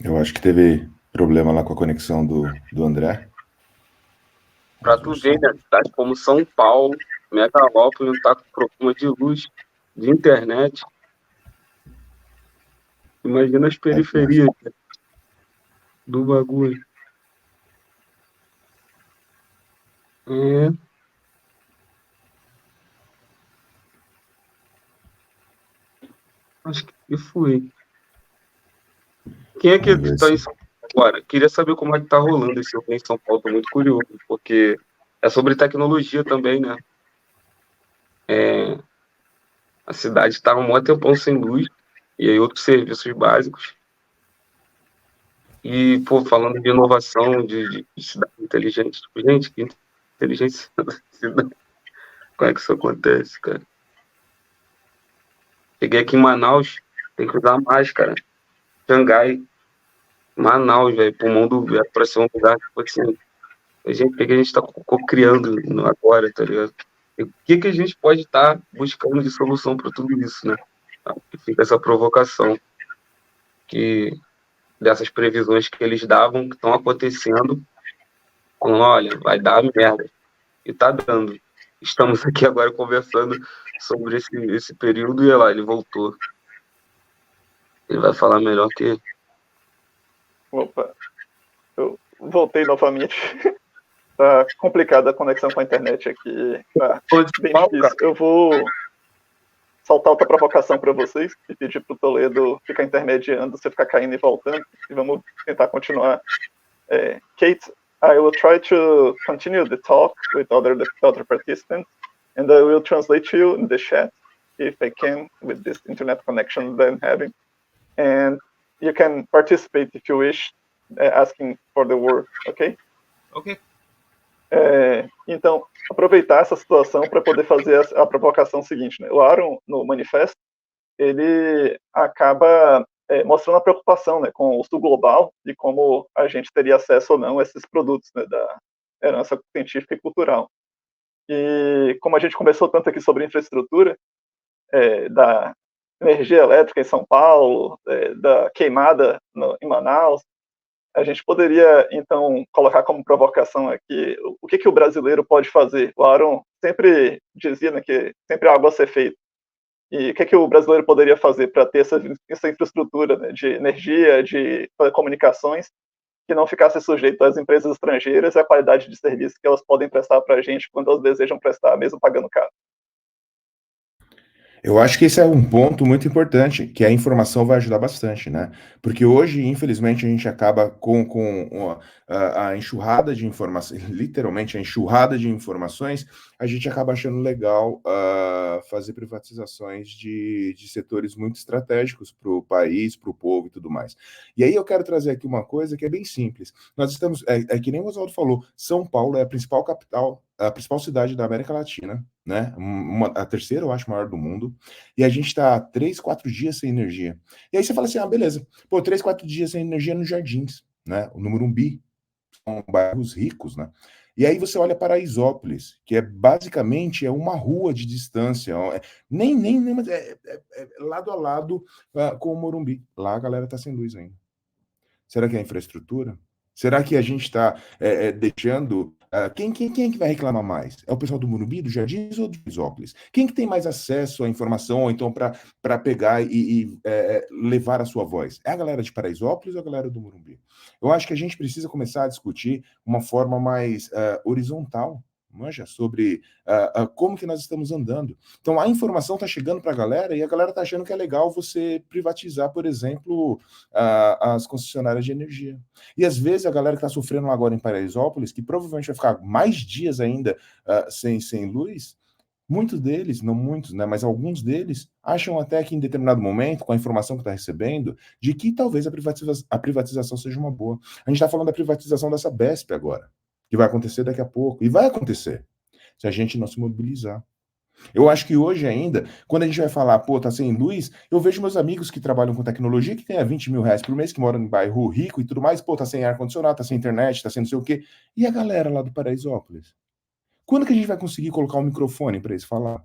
Eu acho que teve problema lá com a conexão do André. Pra tu ver, né? Cidade como São Paulo, megalópole, não tá com problema de luz, de internet. Imagina as periferias do bagulho. É. Acho que foi. Quem é que Vamos ver está em se- São Paulo agora? Queria saber como é que tá rolando esse evento em São Paulo, tô muito curioso, porque é sobre tecnologia também, né? A cidade estava um tempão sem luz, e aí outros serviços básicos. E, pô, falando de inovação, de cidade inteligente, tipo, gente, que inteligência da cidade. Como é que isso acontece, cara? Cheguei aqui em Manaus, tem que usar máscara. Xangai, Manaus, velho, pulmão do vento, pra ser um lugar, tipo assim, o que a gente tá criando agora, tá ligado? E o que a gente pode estar buscando de solução para tudo isso, né? E fica essa provocação que dessas previsões que eles davam, que estão acontecendo, com, olha, vai dar merda. E tá dando. Estamos aqui agora conversando sobre esse período e olha lá, ele voltou. Ele vai falar melhor que... Opa, eu voltei novamente. Tá complicada a conexão com a internet aqui. Tá bem difícil. Eu vou soltar outra provocação para vocês e pedir para o Toledo ficar intermediando, você ficar caindo e voltando, e vamos tentar continuar. Kate, I will try to continue the talk with other participants, and I will translate to you in the chat if I can with this internet connection that I'm having. And you can participate if you wish, asking for the word, okay? Okay. Então, aproveitar essa situação para poder fazer a provocação seguinte, né? O Aaron, no manifesto, ele acaba mostrando a preocupação, né, com o sul global e como a gente teria acesso ou não a esses produtos, né, da herança científica e cultural. E como a gente conversou tanto aqui sobre infraestrutura, da energia elétrica em São Paulo, da queimada em Manaus, a gente poderia, então, colocar como provocação aqui o que o brasileiro pode fazer. O Aaron sempre dizia, né, que sempre há algo a ser feito. E o que o brasileiro poderia fazer para ter essa infraestrutura, né, de energia, de comunicações, que não ficasse sujeito às empresas estrangeiras e à qualidade de serviço que elas podem prestar para a gente quando elas desejam prestar, mesmo pagando caro. Eu acho que esse é um ponto muito importante, que a informação vai ajudar bastante, né? Porque hoje, infelizmente, a gente acaba com a enxurrada de informações, literalmente a enxurrada de informações, a gente acaba achando legal fazer privatizações de setores muito estratégicos para o país, para o povo e tudo mais. E aí eu quero trazer aqui uma coisa que é bem simples. Nós estamos, que nem o Oswaldo falou, São Paulo é a principal capital, a principal cidade da América Latina, né? A terceira, eu acho, maior do mundo. E a gente está 3, 4 dias sem energia. E aí você fala assim, beleza. Pô, 3, 4 dias sem energia nos Jardins, né? O Morumbi, são bairros ricos, né? E aí você olha Paraisópolis, que basicamente uma rua de distância, nem lado a lado com o Morumbi. Lá a galera tá sem luz ainda. Será que é a infraestrutura? Será que a gente está deixando... Quem é que vai reclamar mais? É o pessoal do Morumbi, do Jardins ou do Paraisópolis? Quem que tem mais acesso à informação, ou então para pegar e levar a sua voz? É a galera de Paraisópolis ou a galera do Morumbi? Eu acho que a gente precisa começar a discutir uma forma mais horizontal, manja, sobre como que nós estamos andando. Então, a informação está chegando para a galera e a galera está achando que é legal você privatizar, por exemplo, as concessionárias de energia. E, às vezes, a galera que está sofrendo agora em Paraisópolis, que provavelmente vai ficar mais dias ainda sem luz, muitos deles, não muitos, né, mas alguns deles, acham até que em determinado momento, com a informação que está recebendo, de que talvez a privatização seja uma boa. A gente está falando da privatização dessa Besp agora, que vai acontecer daqui a pouco, e vai acontecer, se a gente não se mobilizar. Eu acho que hoje ainda, quando a gente vai falar, pô, tá sem luz, eu vejo meus amigos que trabalham com tecnologia, que ganham 20 mil reais por mês, que moram em bairro rico e tudo mais, pô, tá sem ar-condicionado, tá sem internet, tá sem não sei o quê. E a galera lá do Paraisópolis? Quando que a gente vai conseguir colocar um microfone para eles falar?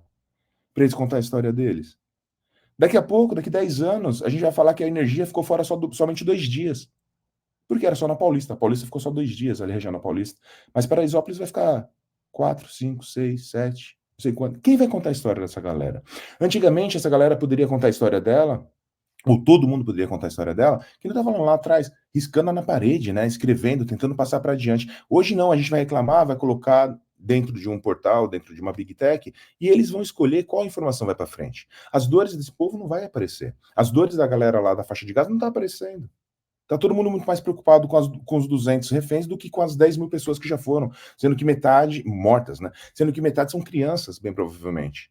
Para eles contar a história deles? Daqui a pouco, daqui 10 anos, a gente vai falar que a energia ficou fora somente 2 dias. Porque era só na Paulista. A Paulista ficou só 2 dias ali, região da Paulista. Mas Paraisópolis vai ficar 4, 5, 6, 7, não sei quanto. Quem vai contar a história dessa galera? Antigamente, essa galera poderia contar a história dela, ou todo mundo poderia contar a história dela, que não estava lá atrás, riscando na parede, né? Escrevendo, tentando passar para adiante. Hoje não, a gente vai reclamar, vai colocar dentro de um portal, dentro de uma Big Tech, e eles vão escolher qual informação vai para frente. As dores desse povo não vai aparecer. As dores da galera lá da faixa de Gaza não tá aparecendo. Tá todo mundo muito mais preocupado com os 200 reféns do que com as 10 mil pessoas que já foram, sendo que metade, mortas, né? Sendo que metade são crianças, bem provavelmente.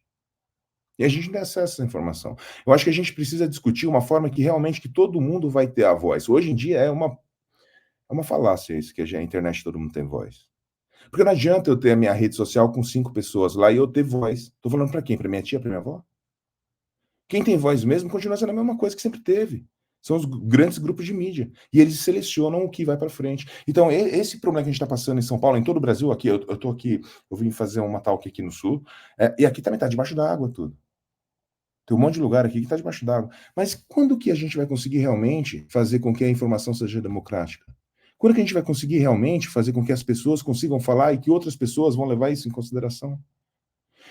E a gente não tem acesso a essa informação. Eu acho que a gente precisa discutir uma forma que realmente que todo mundo vai ter a voz. Hoje em dia é uma falácia isso, que a internet todo mundo tem voz. Porque não adianta eu ter a minha rede social com 5 pessoas lá e eu ter voz. Tô falando para quem? Para minha tia, para minha avó? Quem tem voz mesmo continua sendo a mesma coisa que sempre teve. São os grandes grupos de mídia. E eles selecionam o que vai para frente. Então, esse problema que a gente está passando em São Paulo, em todo o Brasil, aqui, eu tô aqui, eu vim fazer uma talk aqui no Sul, e aqui também está debaixo da água tudo. Tem um monte de lugar aqui que está debaixo d'água. Mas quando que a gente vai conseguir realmente fazer com que a informação seja democrática? Quando que a gente vai conseguir realmente fazer com que as pessoas consigam falar e que outras pessoas vão levar isso em consideração?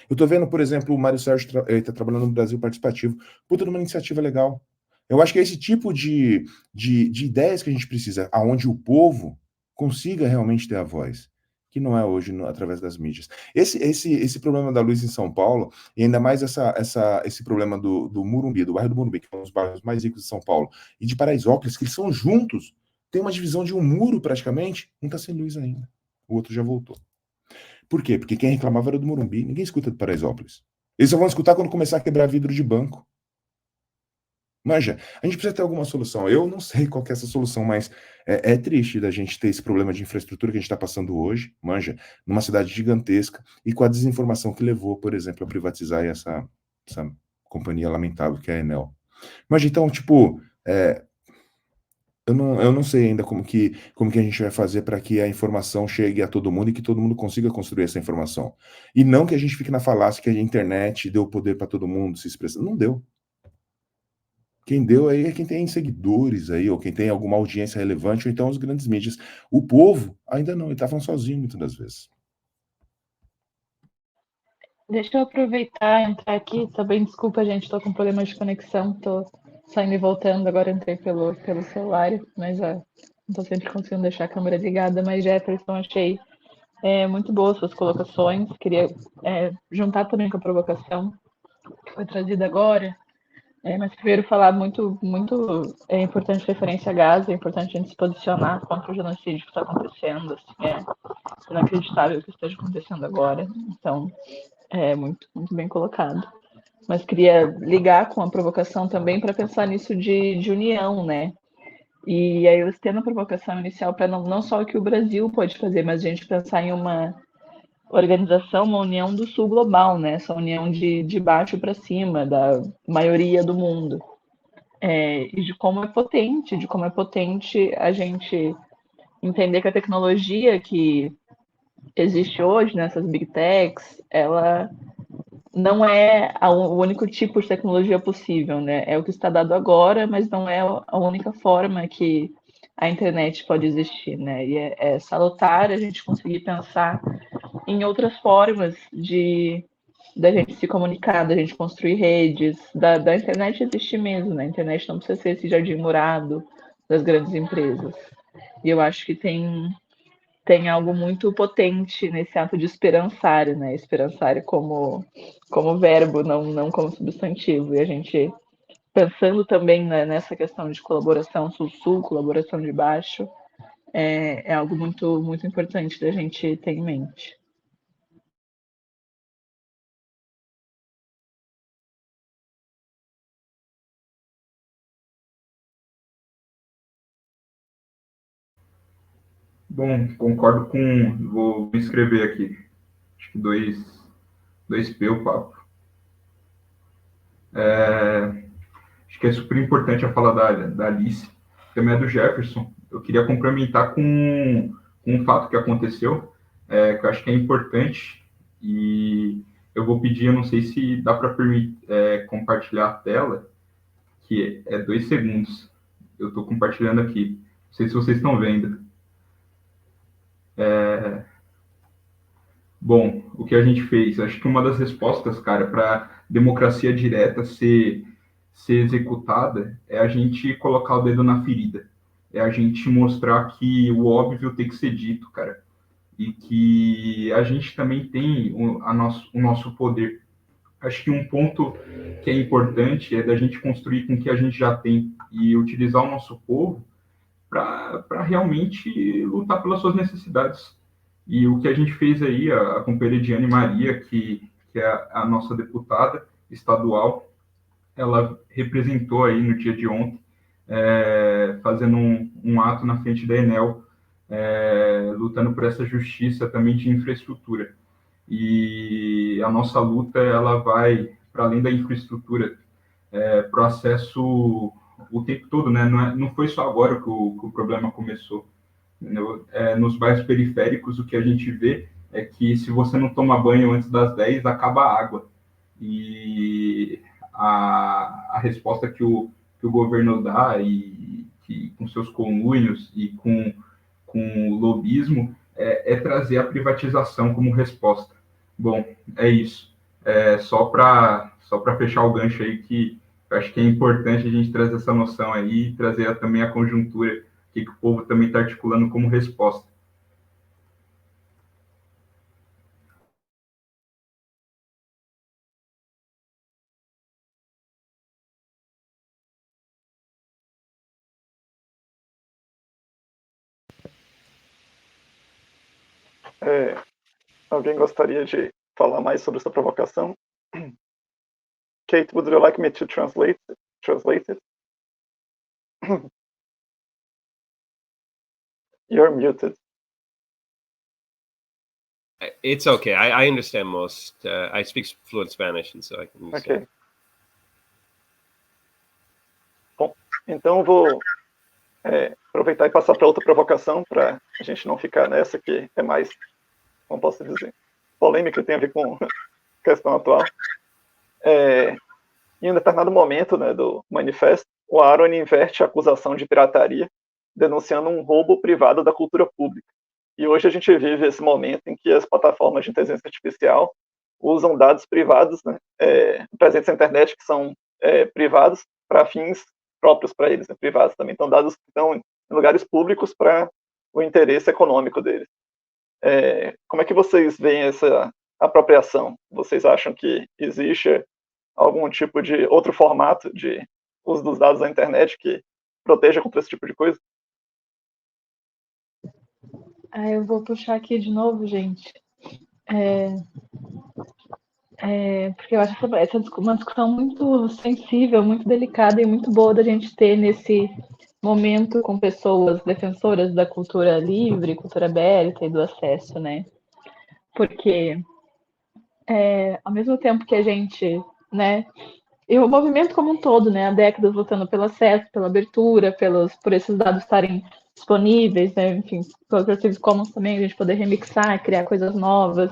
Eu estou vendo, por exemplo, o Mário Sérgio está trabalhando no Brasil Participativo. Puta, numa iniciativa legal. Eu acho que é esse tipo de ideias que a gente precisa, aonde o povo consiga realmente ter a voz, que não é hoje através das mídias. Esse problema da luz em São Paulo, e ainda mais esse problema do Morumbi, do bairro do Morumbi, que é um dos bairros mais ricos de São Paulo, e de Paraisópolis, que eles são juntos, tem uma divisão de um muro praticamente, um está sem luz ainda, o outro já voltou. Por quê? Porque quem reclamava era do Morumbi, ninguém escuta do Paraisópolis. Eles só vão escutar quando começar a quebrar vidro de banco. Manja, a gente precisa ter alguma solução. Eu não sei qual que é essa solução, mas é triste da gente ter esse problema de infraestrutura que a gente está passando hoje, manja, numa cidade gigantesca e com a desinformação que levou, por exemplo, a privatizar essa companhia lamentável que é a Enel. Mas então, tipo, eu não sei ainda como que a gente vai fazer para que a informação chegue a todo mundo e que todo mundo consiga construir essa informação. E não que a gente fique na falácia que a internet deu poder para todo mundo se expressar. Não deu. Quem deu aí é quem tem seguidores aí, ou quem tem alguma audiência relevante, ou então os grandes mídias. O povo ainda não, ele tá falando sozinho muitas das vezes. Deixa eu aproveitar e entrar aqui. Também, desculpa, gente, estou com problema de conexão, estou saindo e voltando, agora entrei pelo celular, mas não estou sempre conseguindo deixar a câmera ligada. Mas, Jefferson, achei muito boas suas colocações. Queria juntar também com a provocação que foi trazida agora. Mas primeiro falar muito importante referência a Gaza, é importante a gente se posicionar contra o genocídio que está acontecendo, assim, é inacreditável que esteja acontecendo agora, então é muito bem colocado. Mas queria ligar com a provocação também para pensar nisso de união, né? E aí eu estendo a provocação inicial para não só o que o Brasil pode fazer, mas a gente pensar em uma organização, uma união do sul global, né? Essa união de baixo para cima, da maioria do mundo. E de como é potente a gente entender que a tecnologia que existe hoje nessas big techs, ela não é o único tipo de tecnologia possível, né? É o que está dado agora, mas não é a única forma que a internet pode existir, né? E é salutar a gente conseguir pensar em outras formas da gente se comunicar, da gente construir redes, da internet existir mesmo, né? A internet não precisa ser esse jardim morado das grandes empresas. E eu acho que tem algo muito potente nesse ato de esperançar, né? Esperançar como verbo, não como substantivo. E a gente, pensando também, né, nessa questão de colaboração sul-sul, colaboração de baixo, é algo muito, muito importante da gente ter em mente. Bom, concordo com... Vou escrever aqui. Acho que 2P o papo. Acho que é super importante a fala da Alice, também é do Jefferson. Eu queria complementar com um fato que aconteceu, que eu acho que é importante, e eu vou pedir, eu não sei se dá para compartilhar a tela, que é 2 segundos. Eu estou compartilhando aqui. Não sei se vocês estão vendo. Bom, o que a gente fez? Acho que uma das respostas, cara, para democracia direta ser executada é a gente colocar o dedo na ferida. É a gente mostrar que o óbvio tem que ser dito, cara. E que a gente também tem o nosso poder. Acho que um ponto que é importante é da gente construir com o que a gente já tem e utilizar o nosso povo para realmente lutar pelas suas necessidades. E o que a gente fez aí, a companheira Diane Maria, que é a nossa deputada estadual, ela representou aí no dia de ontem, fazendo um ato na frente da Enel, lutando por essa justiça também de infraestrutura. E a nossa luta, ela vai para além da infraestrutura, para o acesso o tempo todo, né? Não foi só agora que o problema começou. Nos bairros periféricos, o que a gente vê é que se você não toma banho antes das 10, acaba a água. E a resposta que o governo dá, e que, com seus conluios e com o lobismo, é trazer a privatização como resposta. Bom, é isso. Só para fechar o gancho aí, que eu acho que é importante a gente trazer essa noção aí e trazer também a conjuntura que o povo também está articulando como resposta. Alguém gostaria de falar mais sobre essa provocação? Kate, would you like me to translate it? You're muted. It's okay. I understand most. I speak fluent Spanish, and so I can. Ok. Bom, então eu vou aproveitar e passar para outra provocação, para a gente não ficar nessa que é mais, como posso dizer, polêmica, tem a ver com a questão atual. Em um determinado momento, né, do manifesto, o Aaron inverte a acusação de pirataria, denunciando um roubo privado da cultura pública. E hoje a gente vive esse momento em que as plataformas de inteligência artificial usam dados privados, né, presentes na internet, que são privados para fins próprios para eles, né, privados também. Então, dados que estão em lugares públicos para o interesse econômico deles. Como é que vocês veem essa apropriação? Vocês acham que existe algum tipo de outro formato de uso dos dados da internet que proteja contra esse tipo de coisa? Eu vou puxar aqui de novo, gente. Porque eu acho essa uma discussão muito sensível, muito delicada e muito boa da gente ter nesse momento com pessoas defensoras da cultura livre, cultura aberta e do acesso, né? Porque ao mesmo tempo que a gente, né, e o movimento como um todo, né, há décadas lutando pelo acesso, pela abertura, por esses dados estarem disponíveis, né, enfim, pelos Creative Commons também, a gente poder remixar, criar coisas novas,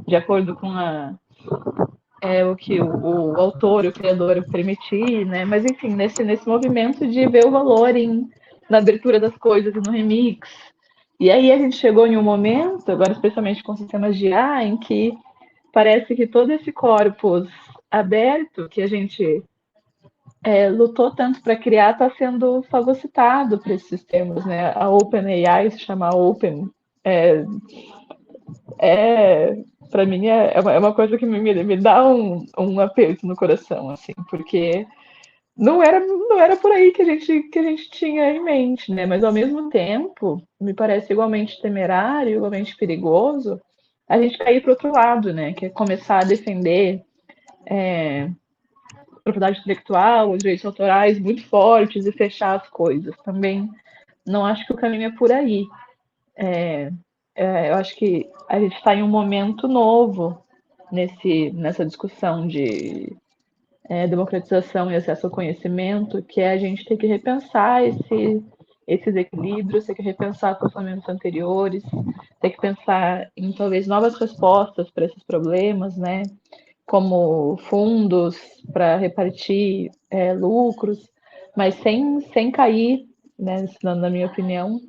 de acordo com o que o autor, o criador permitir, né, mas enfim, nesse movimento de ver o valor na abertura das coisas e no remix. E aí a gente chegou em um momento, agora especialmente com sistemas de IA, em que parece que todo esse corpus aberto que a gente lutou tanto para criar está sendo fagocitado por esses sistemas, né? A OpenAI se chama Open. Para mim é uma coisa que me dá um aperto no coração, assim, porque não era por aí que a gente tinha em mente, né? Mas ao mesmo tempo me parece igualmente temerário, igualmente perigoso a gente cair para o outro lado, né? Que é começar a defender propriedade intelectual, os direitos autorais muito fortes e fechar as coisas. Também não acho que o caminho é por aí. Eu acho que a gente está em um momento novo nessa discussão de democratização e acesso ao conhecimento, que é a gente ter que repensar esses equilíbrios, ter que repensar posicionamentos anteriores, ter que pensar em talvez novas respostas para esses problemas, né? Como fundos para repartir lucros, mas sem cair né, na minha opinião,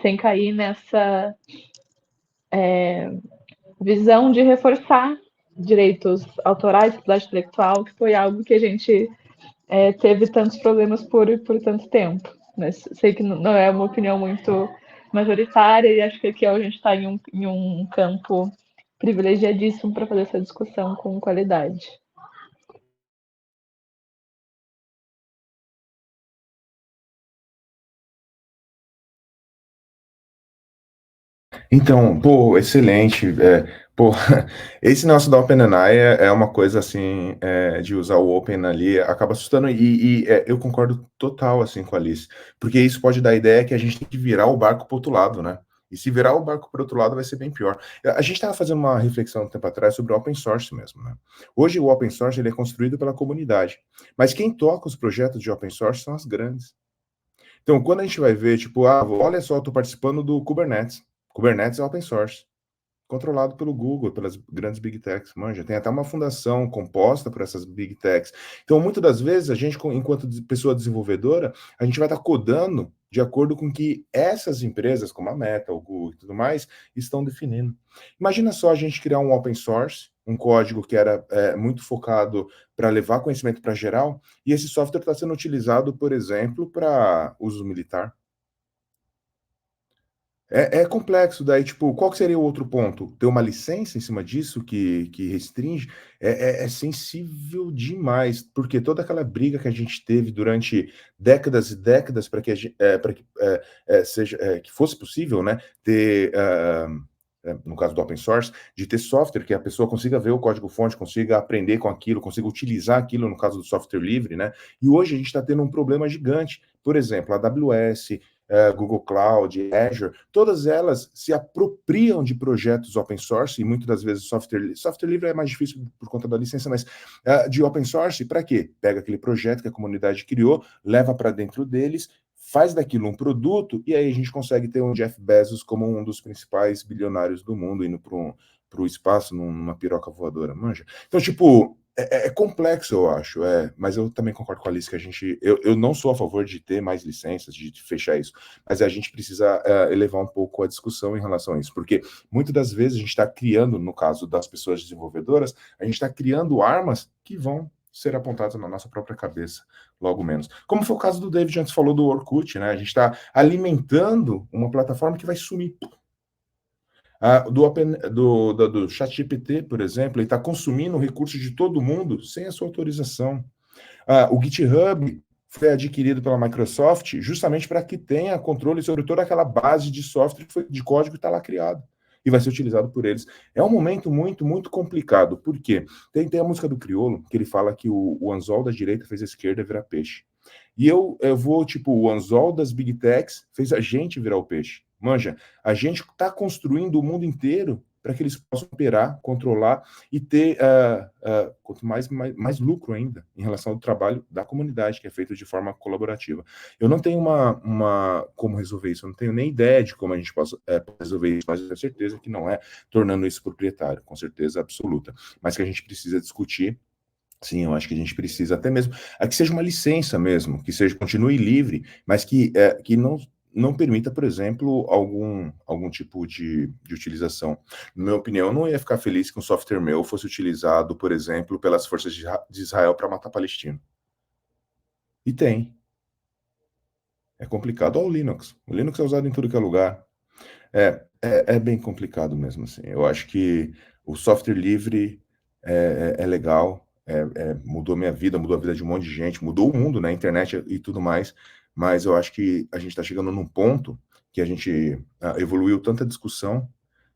sem cair nessa visão de reforçar direitos autorais, propriedade intelectual, que foi algo que a gente teve tantos problemas por tanto tempo. Mas sei que não é uma opinião muito majoritária e acho que aqui a gente está em um campo privilegiadíssimo para fazer essa discussão com qualidade. Então, pô, excelente. Pô, esse nosso da OpenAI é uma coisa assim, de usar o Open ali, acaba assustando, eu concordo total assim com a Alice, porque isso pode dar a ideia que a gente tem que virar o barco para o outro lado, né? E se virar o barco para o outro lado vai ser bem pior. A gente estava fazendo uma reflexão um tempo atrás sobre o open source mesmo, né? Hoje o open source ele é construído pela comunidade, mas quem toca os projetos de open source são as grandes. Então, quando a gente vai ver, tipo, olha só, eu estou participando do Kubernetes. Kubernetes é open source, controlado pelo Google, pelas grandes big techs, manja. Tem até uma fundação composta por essas big techs. Então, muitas das vezes, a gente, enquanto pessoa desenvolvedora, a gente vai estar codando de acordo com que essas empresas, como a Meta, o Google e tudo mais, estão definindo. Imagina só a gente criar um open source, um código que era muito focado para levar conhecimento para geral, e esse software está sendo utilizado, por exemplo, para uso militar. É complexo, daí, tipo, qual que seria o outro ponto? Ter uma licença em cima disso que restringe é sensível demais, porque toda aquela briga que a gente teve durante décadas e décadas para que, que fosse possível, né, ter, no caso do open source, de ter software que a pessoa consiga ver o código-fonte, consiga aprender com aquilo, consiga utilizar aquilo, no caso do software livre, né? E hoje a gente está tendo um problema gigante. Por exemplo, a AWS, Google Cloud, Azure, todas elas se apropriam de projetos open source, e muitas das vezes software livre é mais difícil por conta da licença, mas de open source, para quê? Pega aquele projeto que a comunidade criou, leva para dentro deles, faz daquilo um produto, e aí a gente consegue ter um Jeff Bezos como um dos principais bilionários do mundo, indo para o espaço, numa piroca voadora, manja? Então, tipo, é complexo, eu acho, mas eu também concordo com a Alice que eu não sou a favor de ter mais licenças, de fechar isso, mas a gente precisa elevar um pouco a discussão em relação a isso, porque muitas das vezes a gente está criando, no caso das pessoas desenvolvedoras, a gente está criando armas que vão ser apontadas na nossa própria cabeça, logo menos. Como foi o caso do David, antes falou do Orkut, né? A gente está alimentando uma plataforma que vai sumir. Do ChatGPT, por exemplo, ele está consumindo recursos de todo mundo sem a sua autorização. O GitHub foi adquirido pela Microsoft justamente para que tenha controle sobre toda aquela base de software, de código que está lá criado e vai ser utilizado por eles. É um momento muito, muito complicado, porque tem a música do Criolo, que ele fala que o anzol da direita fez a esquerda virar peixe. E eu vou, tipo, o anzol das big techs fez a gente virar o peixe. Manja, a gente está construindo o mundo inteiro para que eles possam operar, controlar e ter quanto mais lucro ainda em relação ao trabalho da comunidade, que é feito de forma colaborativa. Eu não tenho como resolver isso, eu não tenho nem ideia de como a gente possa resolver isso, mas eu tenho certeza que não é tornando isso proprietário, com certeza absoluta, mas que a gente precisa discutir. Sim, eu acho que a gente precisa até mesmo, que seja uma licença mesmo, que continue livre, mas que não permita, por exemplo, algum tipo de utilização. Na minha opinião, eu não ia ficar feliz que um software meu fosse utilizado, por exemplo, pelas forças de Israel para matar palestino. E tem. É complicado. Olha o Linux. O Linux é usado em tudo que é lugar. É bem complicado mesmo, assim. Eu acho que o software livre é legal, mudou minha vida, mudou a vida de um monte de gente, mudou o mundo, né, internet e tudo mais, mas eu acho que a gente está chegando num ponto que a gente evoluiu tanta discussão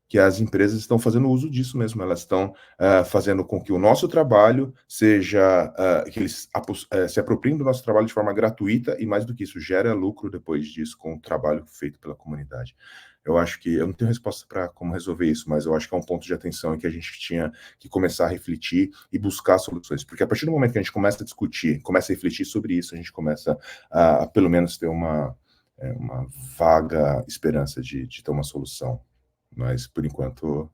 que as empresas estão fazendo uso disso mesmo, elas estão fazendo com que o nosso trabalho seja, que eles se apropriem do nosso trabalho de forma gratuita e, mais do que isso, gera lucro depois disso com o trabalho feito pela comunidade. Eu acho que, eu não tenho resposta para como resolver isso, mas eu acho que é um ponto de atenção em que a gente tinha que começar a refletir e buscar soluções, porque a partir do momento que a gente começa a discutir, começa a refletir sobre isso, a gente começa a pelo menos ter uma vaga esperança de ter uma solução. Mas, por enquanto,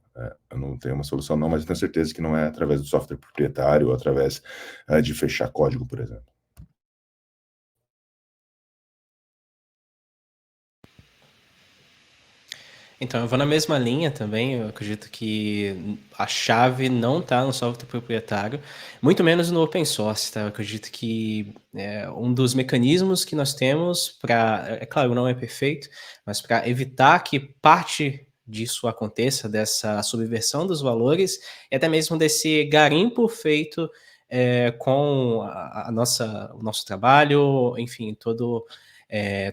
eu não tenho uma solução não, mas eu tenho certeza que não é através do software proprietário ou através de fechar código, por exemplo. Então, eu vou na mesma linha também. Eu acredito que a chave não está no software proprietário, muito menos no open source, tá? Eu acredito que um dos mecanismos que nós temos para, é claro, não é perfeito, mas para evitar que parte disso aconteça, dessa subversão dos valores, e até mesmo desse garimpo feito com o nosso trabalho, enfim,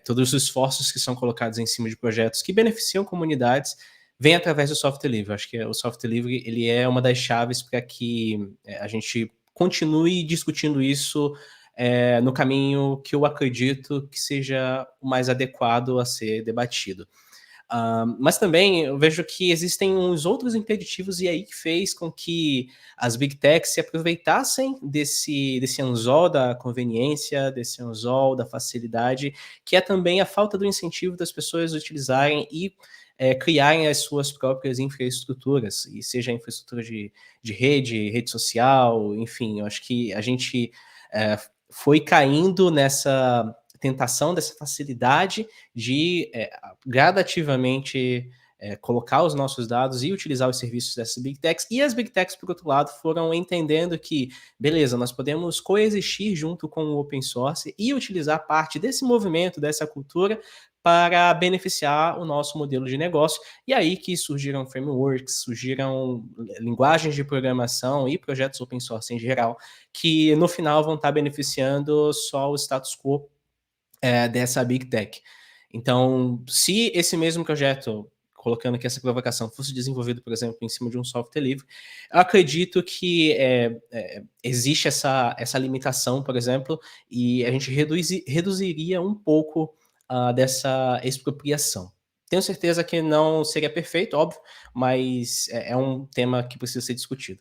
todos os esforços que são colocados em cima de projetos que beneficiam comunidades vem através do software livre. Acho que o software livre ele é uma das chaves para que a gente continue discutindo isso no caminho que eu acredito que seja o mais adequado a ser debatido. Mas também eu vejo que existem uns outros impeditivos e aí que fez com que as big techs se aproveitassem desse anzol da conveniência, desse anzol da facilidade, que é também a falta do incentivo das pessoas utilizarem e criarem as suas próprias infraestruturas, e seja infraestrutura de rede social, enfim, eu acho que a gente foi caindo nessa tentação, dessa facilidade de gradativamente colocar os nossos dados e utilizar os serviços dessas big techs, e as big techs, por outro lado, foram entendendo que, beleza, nós podemos coexistir junto com o open source e utilizar parte desse movimento, dessa cultura, para beneficiar o nosso modelo de negócio, e aí que surgiram frameworks, surgiram linguagens de programação e projetos open source em geral, que no final vão estar beneficiando só o status quo dessa Big Tech. Então, se esse mesmo projeto, colocando aqui essa provocação, fosse desenvolvido, por exemplo, em cima de um software livre, eu acredito que existe essa limitação, por exemplo, e a gente reduziria um pouco dessa expropriação. Tenho certeza que não seria perfeito, óbvio, mas é um tema que precisa ser discutido.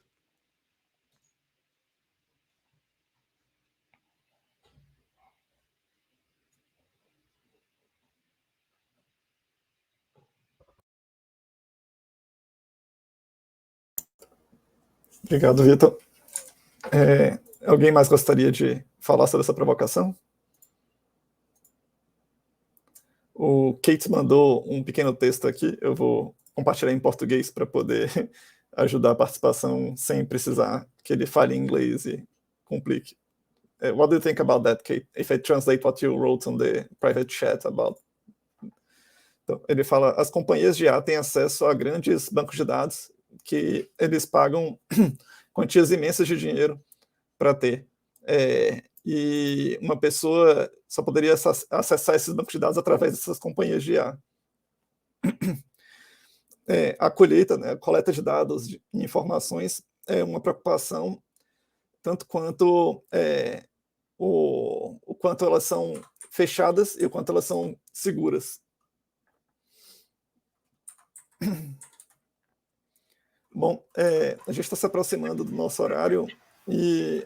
Obrigado, Vitor. Alguém mais gostaria de falar sobre essa provocação? O Kate mandou um pequeno texto aqui, eu vou compartilhar em português para poder ajudar a participação sem precisar que ele fale em inglês e complique. What do you think about that, Kate? If I translate what you wrote on the private chat about... Então, ele fala, as companhias de IA têm acesso a grandes bancos de dados que eles pagam quantias imensas de dinheiro para ter. E uma pessoa só poderia acessar esses bancos de dados através dessas companhias de IA. A colheita, né, a coleta de dados e informações é uma preocupação tanto quanto o quanto elas são fechadas e o quanto elas são seguras. Bom, a gente está se aproximando do nosso horário e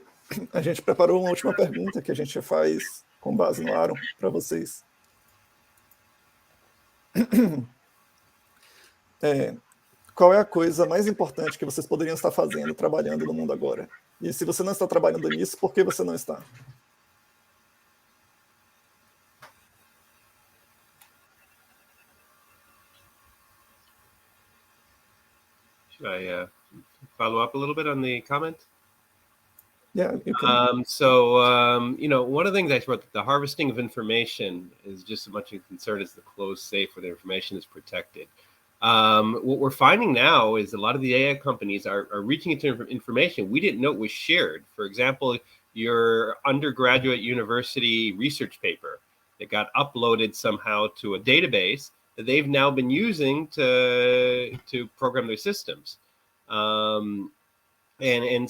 a gente preparou uma última pergunta que a gente faz com base no Aaron para vocês. Qual é a coisa mais importante que vocês poderiam estar fazendo, trabalhando no mundo agora? E se você não está trabalhando nisso, por que você não está? Should I follow up a little bit on the comment? Yeah, you can. One of the things I wrote, that the harvesting of information is just as much a concern as the closed safe where the information is protected. What we're finding now is a lot of the AI companies are reaching into information we didn't know was shared. For example, your undergraduate university research paper that got uploaded somehow to a database that they've now been using to program their systems. And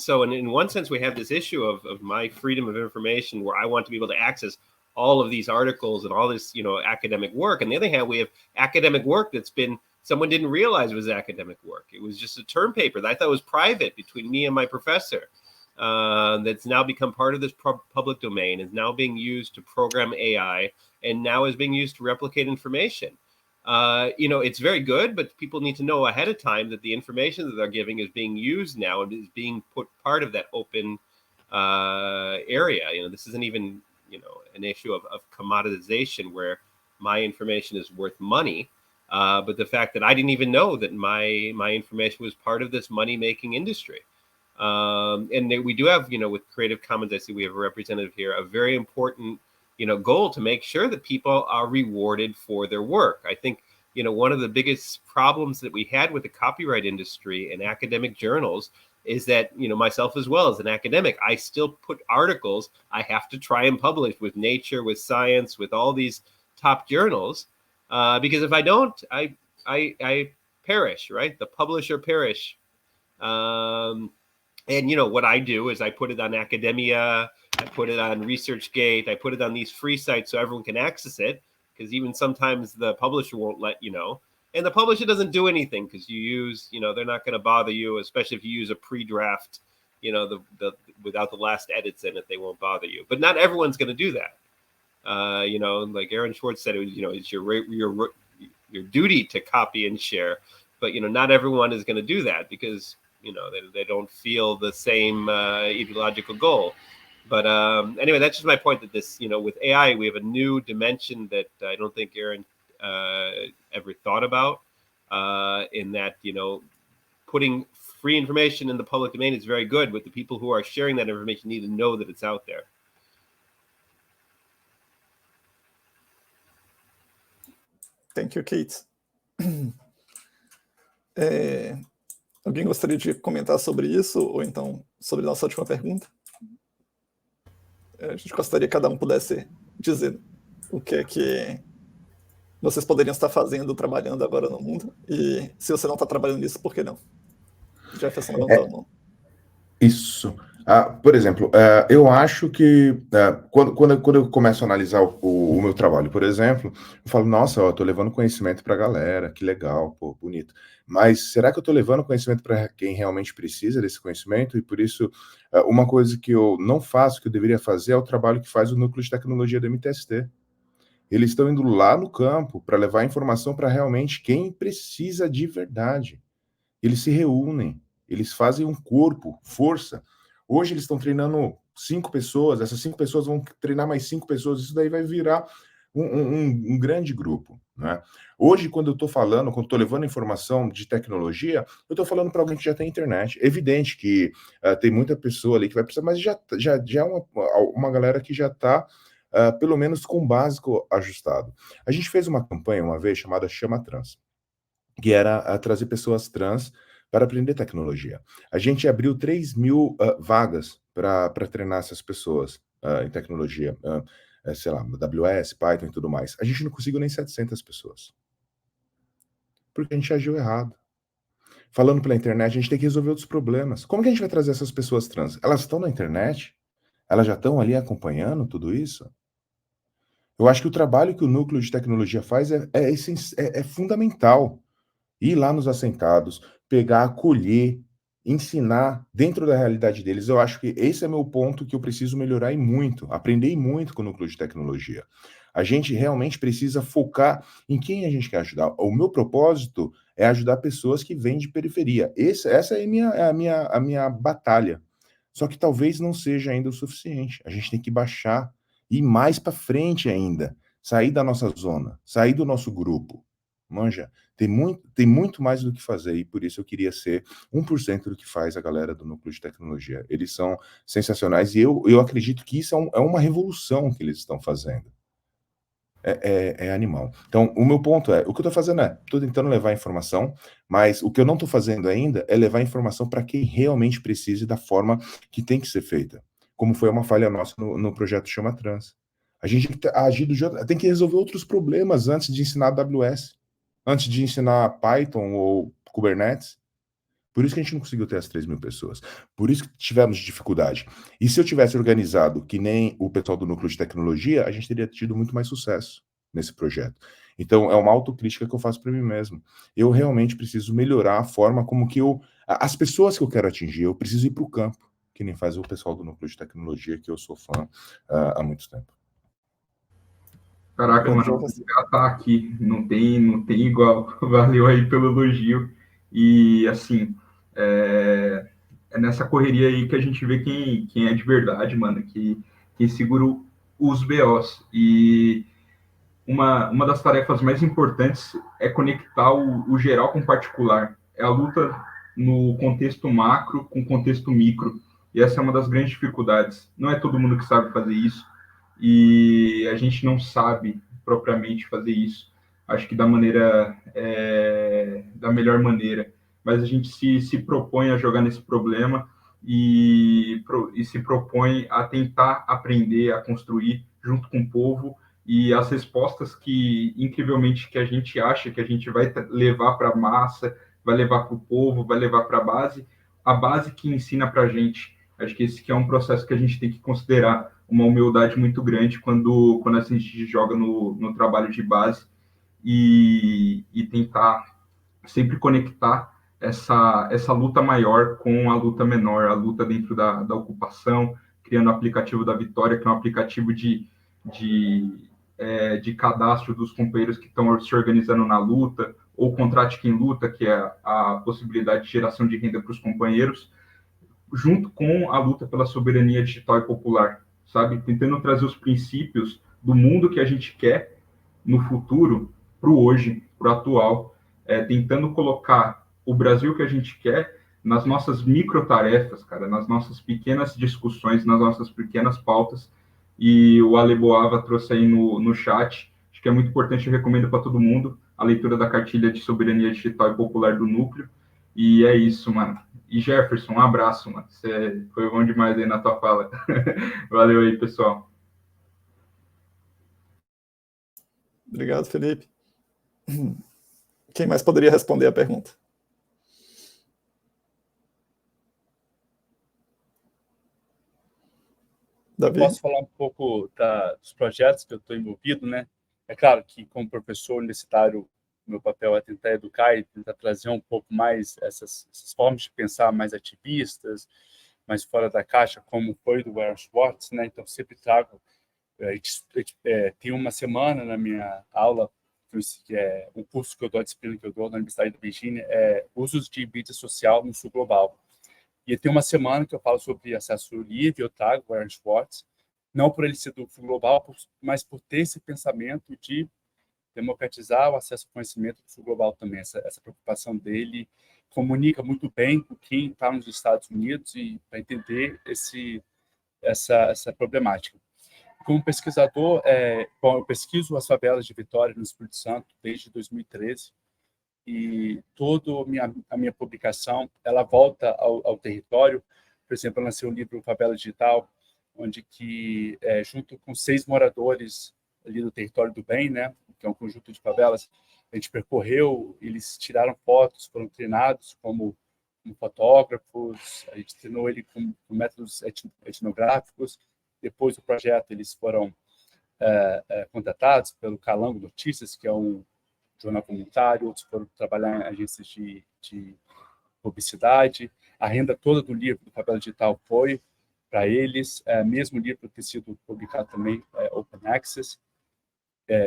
so in one sense, we have this issue of my freedom of information where I want to be able to access all of these articles and all this, academic work. On the other hand, we have academic work that's been, someone didn't realize was academic work. It was just a term paper that I thought was private between me and my professor. That's now become part of this public domain, is now being used to program AI, and now is being used to replicate information. It's very good, but people need to know ahead of time that the information that they're giving is being used now and is being put part of that open area. This isn't even, an issue of commoditization where my information is worth money. But the fact that I didn't even know that my information was part of this money-making industry. And we do have, with Creative Commons, I see we have a representative here, a very important, goal to make sure that people are rewarded for their work. I think, one of the biggest problems that we had with the copyright industry and academic journals is that, myself as well as an academic, I still put articles I have to try and publish with Nature, with Science, with all these top journals. Because if I don't, I perish, right? The publisher perish. And what I do is I put it on Academia, I put it on ResearchGate, I put it on these free sites so everyone can access it, because even sometimes the publisher won't let you know. And the publisher doesn't do anything because you use, they're not going to bother you, especially if you use a pre-draft, the without the last edits in it, they won't bother you. But not everyone's going to do that. Like Aaron Swartz said, it was, it's your duty to copy and share, but not everyone is going to do that because they don't feel the same ideological goal. But anyway, that's just my point that this, with AI, we have a new dimension that I don't think Aaron ever thought about. In that, putting free information in the public domain is very good, but the people who are sharing that information need to know that it's out there. Thank you, Kate. Alguém gostaria de comentar sobre isso, ou então sobre nossa última pergunta? A gente gostaria que cada um pudesse dizer o que é que vocês poderiam estar fazendo, trabalhando agora no mundo, e se você não está trabalhando nisso, por que não? Jefferson levantou a mão. Isso. Por exemplo, eu acho que quando eu começo a analisar o meu trabalho, por exemplo, eu falo, nossa, eu estou levando conhecimento para a galera, que legal, pô, bonito. Mas será que eu estou levando conhecimento para quem realmente precisa desse conhecimento? E por isso, uma coisa que eu não faço, que eu deveria fazer, é o trabalho que faz o Núcleo de Tecnologia do MTST. Eles estão indo lá no campo para levar informação para realmente quem precisa de verdade. Eles se reúnem, eles fazem um corpo, força. Hoje eles estão treinando 5 pessoas, essas 5 pessoas vão treinar mais 5 pessoas, isso daí vai virar um grande grupo, né? Hoje, quando eu estou falando, quando estou levando informação de tecnologia, eu estou falando para alguém que já tem internet. É evidente que tem muita pessoa ali que vai precisar, mas já é uma galera que já está, pelo menos, com o básico ajustado. A gente fez uma campanha uma vez chamada Chama Trans, que era trazer pessoas trans para aprender tecnologia. A gente abriu 3.000 vagas para treinar essas pessoas em tecnologia, sei lá, AWS, Python e tudo mais. A gente não conseguiu nem 700 pessoas. Porque a gente agiu errado. Falando pela internet, a gente tem que resolver outros problemas. Como que a gente vai trazer essas pessoas trans? Elas estão na internet? Elas já estão ali acompanhando tudo isso? Eu acho que o trabalho que o Núcleo de Tecnologia faz é fundamental. Ir lá nos assentados, pegar, acolher, ensinar dentro da realidade deles. Eu acho que esse é meu ponto que eu preciso melhorar e muito, aprender muito com o Núcleo de Tecnologia. A gente realmente precisa focar em quem a gente quer ajudar. O meu propósito é ajudar pessoas que vêm de periferia. Essa é a minha batalha. Só que talvez não seja ainda o suficiente. A gente tem que baixar, ir mais para frente ainda, sair da nossa zona, sair do nosso grupo. Manja, tem muito mais do que fazer, e por isso eu queria ser 1% do que faz a galera do Núcleo de Tecnologia. Eles são sensacionais, e eu acredito que isso é uma revolução que eles estão fazendo. É animal. Então, o meu ponto o que eu estou fazendo estou tentando levar informação, mas o que eu não estou fazendo ainda é levar informação para quem realmente precisa da forma que tem que ser feita, como foi uma falha nossa no projeto Chama Trans. A gente tem que agir tem que resolver outros problemas antes de ensinar AWS. Antes de ensinar Python ou Kubernetes. Por isso que a gente não conseguiu ter as 3.000 pessoas. Por isso que tivemos dificuldade. E se eu tivesse organizado que nem o pessoal do Núcleo de Tecnologia, a gente teria tido muito mais sucesso nesse projeto. Então, é uma autocrítica que eu faço para mim mesmo. Eu realmente preciso melhorar a forma como que as pessoas que eu quero atingir, eu preciso ir para o campo, que nem faz o pessoal do Núcleo de Tecnologia, que eu sou fã há muito tempo. Caraca, mano, já tá aqui, não tem igual. Valeu aí pelo elogio. E, assim, é nessa correria aí que a gente vê quem é de verdade, mano, que segura os BOs. E uma das tarefas mais importantes é conectar o geral com o particular. É a luta no contexto macro com o contexto micro. E essa é uma das grandes dificuldades. Não é todo mundo que sabe fazer isso. E a gente não sabe propriamente fazer isso. Acho que da melhor maneira. Mas a gente se propõe a jogar nesse problema e se propõe a tentar aprender, a construir junto com o povo, e as respostas que, incrivelmente, que a gente acha que a gente vai levar para a massa, vai levar para o povo, vai levar para a base que ensina para a gente. Acho que esse que é um processo que a gente tem que considerar uma humildade muito grande quando a gente joga no trabalho de base e tentar sempre conectar essa luta maior com a luta menor, a luta dentro da ocupação, criando o aplicativo da Vitória, que é um aplicativo de cadastro dos companheiros que estão se organizando na luta, ou Contrate Quem Luta, que é a possibilidade de geração de renda para os companheiros, junto com a luta pela soberania digital e popular, sabe? Tentando trazer os princípios do mundo que a gente quer no futuro para o hoje, para o atual, tentando colocar o Brasil que a gente quer nas nossas microtarefas, cara, nas nossas pequenas discussões, nas nossas pequenas pautas. E o Ale Boava trouxe aí no chat, acho que é muito importante, eu recomendo para todo mundo a leitura da cartilha de soberania digital e popular do Núcleo. E é isso, mano. E Jefferson, um abraço, mano. Você foi bom demais aí na tua fala. Valeu aí, pessoal. Obrigado, Felipe. Quem mais poderia responder a pergunta? Davi? Posso falar um pouco dos projetos que eu estou envolvido, né? É claro que, como professor universitário, meu papel é tentar educar e tentar trazer um pouco mais essas formas de pensar mais ativistas, mais fora da caixa, como foi do Aaron Swartz, né? Então, sempre trago... tem uma semana na minha aula, que é um curso que eu dou, a disciplina que eu dou na Universidade da Virgínia, é Usos de Mídia Social no Sul Global. E tem uma semana que eu falo sobre acesso livre, eu trago o Aaron Swartz, não por ele ser do Sul Global, mas por ter esse pensamento de democratizar o acesso ao conhecimento do Sul Global também. Essa preocupação dele comunica muito bem com quem está nos Estados Unidos e para entender essa problemática. Como pesquisador, eu pesquiso as favelas de Vitória, no Espírito Santo, desde 2013, e toda a minha publicação ela volta ao território. Por exemplo, eu lancei um livro Favela Digital, onde junto com 6 moradores ali do Território do Bem, né, que é um conjunto de favelas, a gente percorreu, eles tiraram fotos, foram treinados como fotógrafos, a gente treinou ele com métodos etnográficos. Depois do projeto, eles foram contratados pelo Calango Notícias, que é um jornal comunitário, outros foram trabalhar em agências de publicidade. A renda toda do livro do Favela Digital foi para eles, mesmo o livro ter sido publicado também Open Access,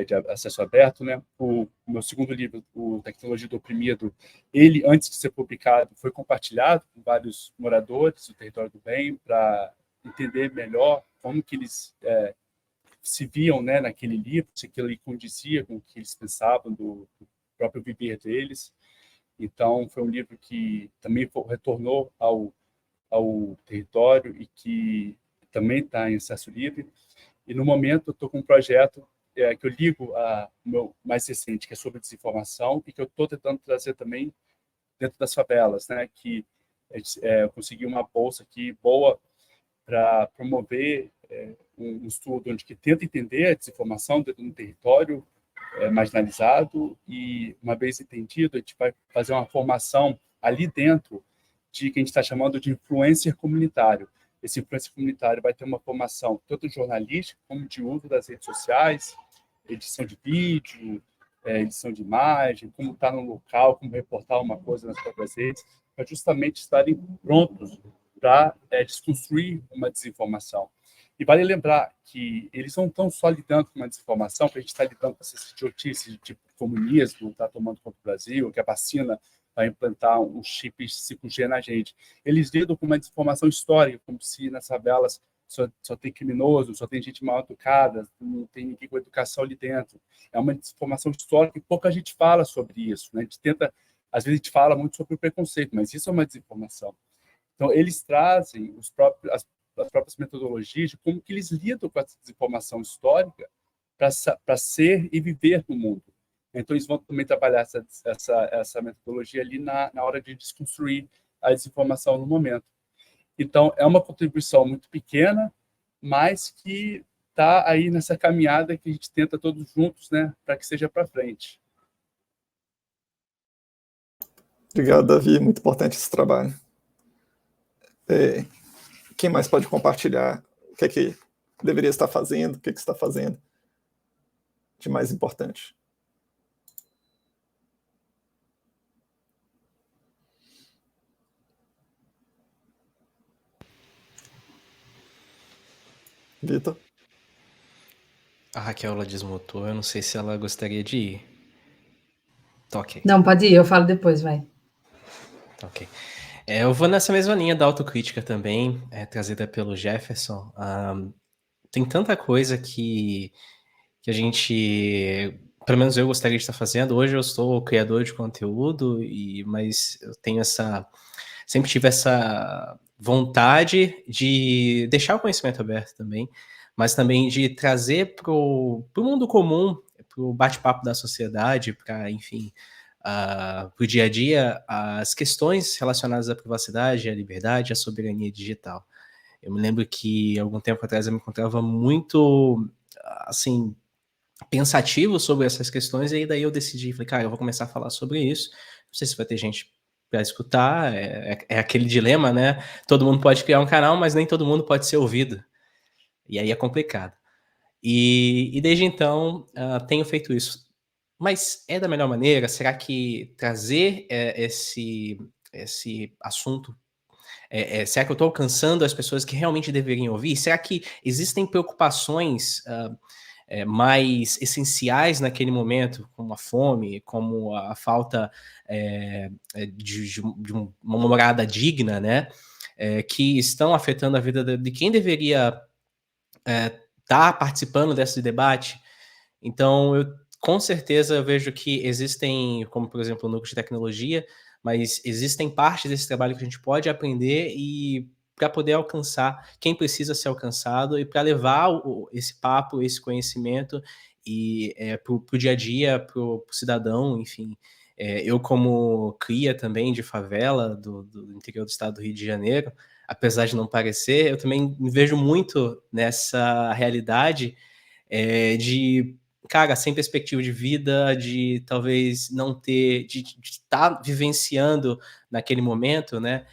de acesso aberto, né? O meu segundo livro, o Tecnologia do Oprimido, ele, antes de ser publicado, foi compartilhado com vários moradores do Território do Bem para entender melhor como que eles se viam, né, naquele livro, se aquilo condizia com o que eles pensavam do próprio viver deles. Então, foi um livro que também retornou ao território e que também está em acesso livre. E, no momento, eu estou com um projeto que eu ligo ao meu mais recente, que é sobre desinformação, e que eu estou tentando trazer também dentro das favelas, né, que eu consegui uma bolsa aqui boa para promover um estudo onde que tenta entender a desinformação dentro de um território marginalizado, e, uma vez entendido, a gente vai fazer uma formação ali dentro de que a gente está chamando de influencer comunitário. Esse influencer comunitário vai ter uma formação tanto jornalística como de uso das redes sociais, edição de vídeo, edição de imagem, como estar no local, como reportar uma coisa nas próprias redes, para justamente estarem prontos para desconstruir uma desinformação. E vale lembrar que eles não estão só lidando com uma desinformação, que a gente está lidando com essas idiotices de tipo comunismo, está tomando conta do Brasil, que a vacina vai implantar um chip 5G na gente. Eles lidam com uma desinformação histórica, como se nas favelas só tem criminoso, só tem gente mal educada, não tem ninguém com educação ali dentro. É uma desinformação histórica e pouca gente fala sobre isso, né? A gente tenta, às vezes a gente fala muito sobre o preconceito, mas isso é uma desinformação. Então, eles trazem as próprias metodologias de como que eles lidam com essa desinformação histórica para ser e viver no mundo. Então, eles vão também trabalhar essa metodologia ali na hora de desconstruir a desinformação no momento. Então, é uma contribuição muito pequena, mas que está aí nessa caminhada que a gente tenta todos juntos, né, para que seja para frente. Obrigado, Davi. Muito importante esse trabalho. Quem mais pode compartilhar o que é que deveria estar fazendo, o que é que está fazendo de mais importante? Vitor? A Raquel, ela desmutou, eu não sei se ela gostaria de ir. Tá ok. Não, pode ir, eu falo depois, vai. Tá ok. Eu vou nessa mesma linha da autocrítica também, trazida pelo Jefferson. Tem tanta coisa que a gente, pelo menos eu gostaria de estar fazendo. Hoje eu sou criador de conteúdo, mas eu tenho sempre tive essa vontade de deixar o conhecimento aberto também, mas também de trazer para o mundo comum, para o bate-papo da sociedade, para, enfim, para o dia a dia, as questões relacionadas à privacidade, à liberdade, à soberania digital. Eu me lembro que, algum tempo atrás, eu me encontrava muito, assim, pensativo sobre essas questões, e daí eu decidi, falei, cara, eu vou começar a falar sobre isso. Não sei se vai ter gente para escutar, é aquele dilema, né? Todo mundo pode criar um canal, mas nem todo mundo pode ser ouvido. E aí é complicado. E desde então, tenho feito isso. Mas é da melhor maneira? Será que trazer esse assunto, será que eu estou alcançando as pessoas que realmente deveriam ouvir? Será que existem preocupações mais essenciais naquele momento, como a fome, como a falta de uma morada digna, né? Que estão afetando a vida de quem deveria estar participando desse debate? Então, com certeza eu vejo que existem, como por exemplo o núcleo de tecnologia, mas existem partes desse trabalho que a gente pode aprender e para poder alcançar quem precisa ser alcançado e para levar esse papo, esse conhecimento e para o dia a dia, para o cidadão, enfim. Eu, como cria também de favela do interior do estado do Rio de Janeiro, apesar de não parecer, eu também me vejo muito nessa realidade de, cara, sem perspectiva de vida, de talvez não ter, de estar vivenciando naquele momento, né?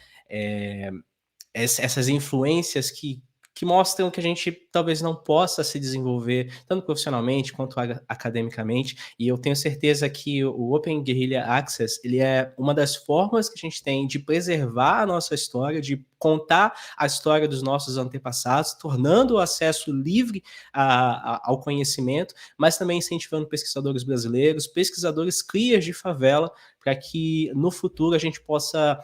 Essas influências que mostram que a gente talvez não possa se desenvolver tanto profissionalmente quanto academicamente, e eu tenho certeza que o Open Guerrilla Access, ele é uma das formas que a gente tem de preservar a nossa história, de contar a história dos nossos antepassados, tornando o acesso livre ao conhecimento, mas também incentivando pesquisadores brasileiros, pesquisadores crias de favela, para que no futuro a gente possa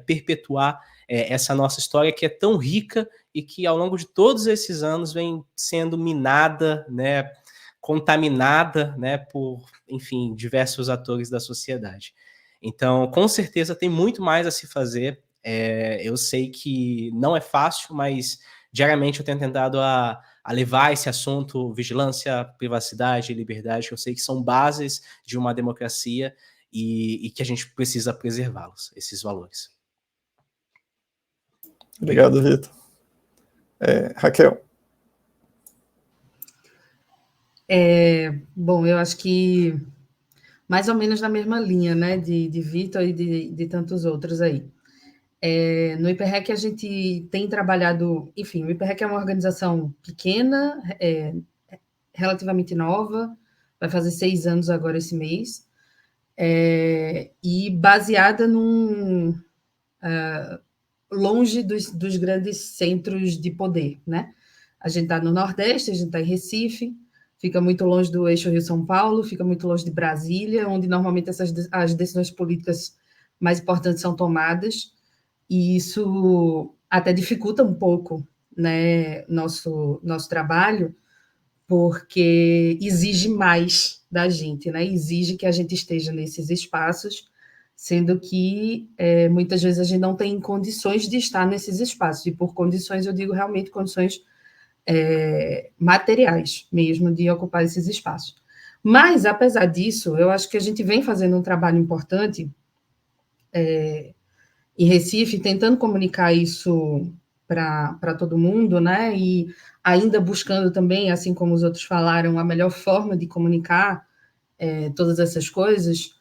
perpetuar essa nossa história que é tão rica e que ao longo de todos esses anos vem sendo minada, né, contaminada, né, por, enfim, diversos atores da sociedade. Então, com certeza tem muito mais a se fazer. Eu sei que não é fácil, mas diariamente eu tenho tentado a levar esse assunto, vigilância, privacidade e liberdade, que eu sei que são bases de uma democracia e que a gente precisa preservá-los, esses valores. Obrigado, Vitor. Raquel. Bom, eu acho que mais ou menos na mesma linha, né, de Vitor e de tantos outros aí. No IPREC a gente tem trabalhado, enfim, o IPREC é uma organização pequena, relativamente nova, vai fazer 6 anos agora esse mês, e baseada longe dos grandes centros de poder, né? A gente está no Nordeste, a gente está em Recife, fica muito longe do eixo Rio-São Paulo, fica muito longe de Brasília, onde normalmente as decisões políticas mais importantes são tomadas, e isso até dificulta um pouco né, nosso trabalho, porque exige mais da gente, né? Exige que a gente esteja nesses espaços, sendo que muitas vezes a gente não tem condições de estar nesses espaços, e por condições eu digo realmente condições materiais mesmo, de ocupar esses espaços. Mas, apesar disso, eu acho que a gente vem fazendo um trabalho importante em Recife, tentando comunicar isso para todo mundo, né? E ainda buscando também, assim como os outros falaram, a melhor forma de comunicar todas essas coisas,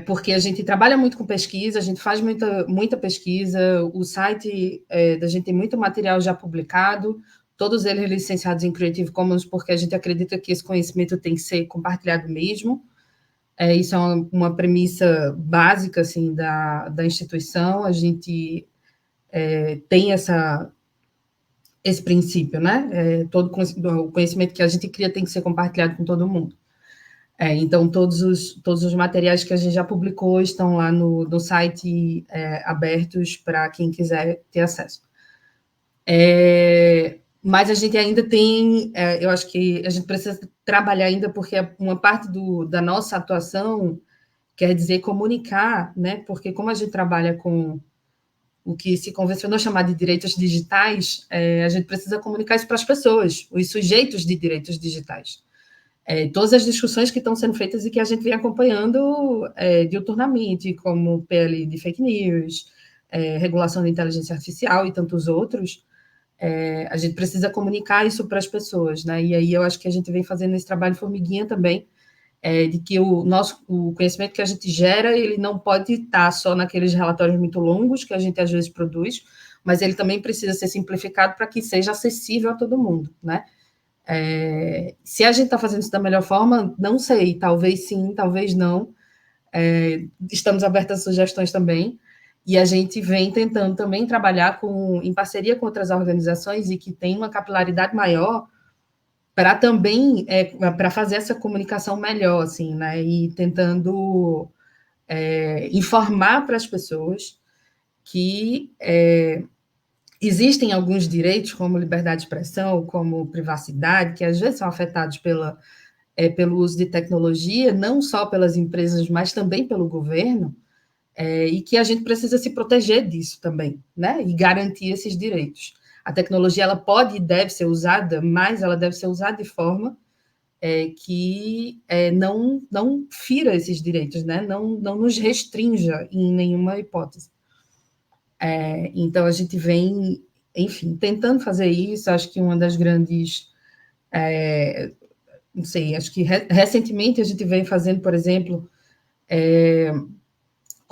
porque a gente trabalha muito com pesquisa, a gente faz muita pesquisa, o site da gente tem muito material já publicado, todos eles licenciados em Creative Commons, porque a gente acredita que esse conhecimento tem que ser compartilhado mesmo. Isso é uma premissa básica assim, da instituição, a gente tem esse princípio, né? Todo o conhecimento que a gente cria tem que ser compartilhado com todo mundo. Então, todos os materiais que a gente já publicou estão lá no site abertos para quem quiser ter acesso. Mas a gente ainda tem, eu acho que a gente precisa trabalhar ainda, porque uma parte da nossa atuação quer dizer comunicar, né? Porque como a gente trabalha com o que se convencionou chamar de direitos digitais, a gente precisa comunicar isso para as pessoas, os sujeitos de direitos digitais. Todas as discussões que estão sendo feitas e que a gente vem acompanhando diuturnamente, como PL de fake news, regulação da inteligência artificial e tantos outros, a gente precisa comunicar isso para as pessoas, né? E aí eu acho que a gente vem fazendo esse trabalho formiguinha também, de que o conhecimento que a gente gera, ele não pode estar só naqueles relatórios muito longos que a gente às vezes produz, mas ele também precisa ser simplificado para que seja acessível a todo mundo, né? Se a gente está fazendo isso da melhor forma, não sei, talvez sim, talvez não. Estamos abertos a sugestões também, e a gente vem tentando também trabalhar em parceria com outras organizações e que tem uma capilaridade maior para também para fazer essa comunicação melhor, assim, né? E tentando informar para as pessoas que existem alguns direitos, como liberdade de expressão, como privacidade, que às vezes são afetados pelo uso de tecnologia, não só pelas empresas, mas também pelo governo, e que a gente precisa se proteger disso também, né? E garantir esses direitos. A tecnologia ela pode e deve ser usada, mas ela deve ser usada de forma que não fira esses direitos, né? Não nos restrinja em nenhuma hipótese. Então, a gente vem, enfim, tentando fazer isso. Acho que uma das grandes... não sei, acho que recentemente a gente vem fazendo, por exemplo,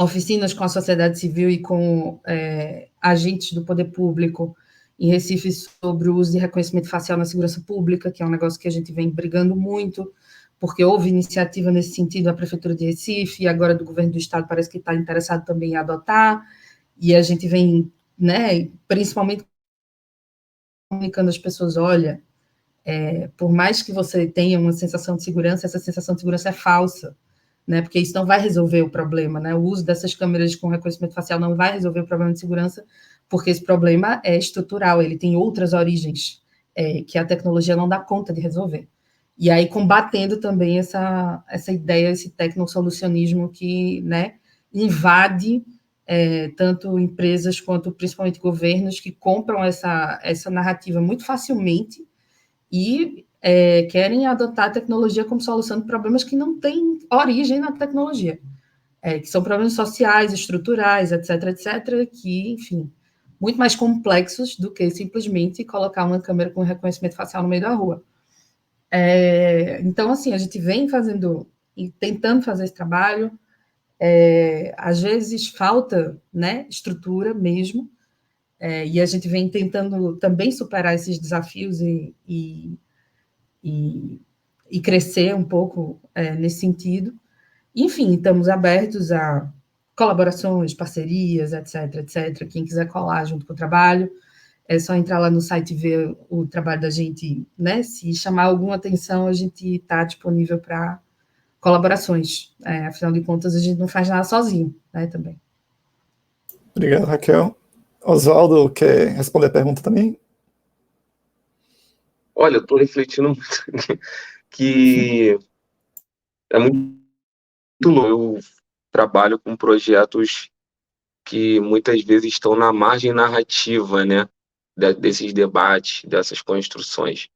oficinas com a sociedade civil e com agentes do poder público em Recife sobre o uso de reconhecimento facial na segurança pública, que é um negócio que a gente vem brigando muito, porque houve iniciativa nesse sentido da Prefeitura de Recife, e agora do Governo do Estado parece que está interessado também em adotar, e a gente vem, né, principalmente comunicando às pessoas, olha, por mais que você tenha uma sensação de segurança, essa sensação de segurança é falsa, né, porque isso não vai resolver o problema, né, o uso dessas câmeras com reconhecimento facial não vai resolver o problema de segurança, porque esse problema é estrutural, ele tem outras origens que a tecnologia não dá conta de resolver. E aí combatendo também essa ideia, esse tecnosolucionismo que, né, invade tanto empresas quanto principalmente governos que compram essa narrativa muito facilmente e querem adotar a tecnologia como solução de problemas que não têm origem na tecnologia, que são problemas sociais, estruturais, etc., que, enfim, muito mais complexos do que simplesmente colocar uma câmera com reconhecimento facial no meio da rua. Então, assim, a gente vem fazendo e tentando fazer esse trabalho, às vezes falta, né, estrutura mesmo, e a gente vem tentando também superar esses desafios e crescer um pouco nesse sentido. Enfim, estamos abertos a colaborações, parcerias, etc. Quem quiser colar junto com o trabalho, é só entrar lá no site e ver o trabalho da gente, né? Se chamar alguma atenção, a gente está disponível para colaborações. Afinal de contas, a gente não faz nada sozinho, né, também. Obrigado, Raquel. Oswaldo, quer responder a pergunta também? Olha, eu estou refletindo muito que é muito louco. Eu trabalho com projetos que muitas vezes estão na margem narrativa, né? Desses debates, dessas construções.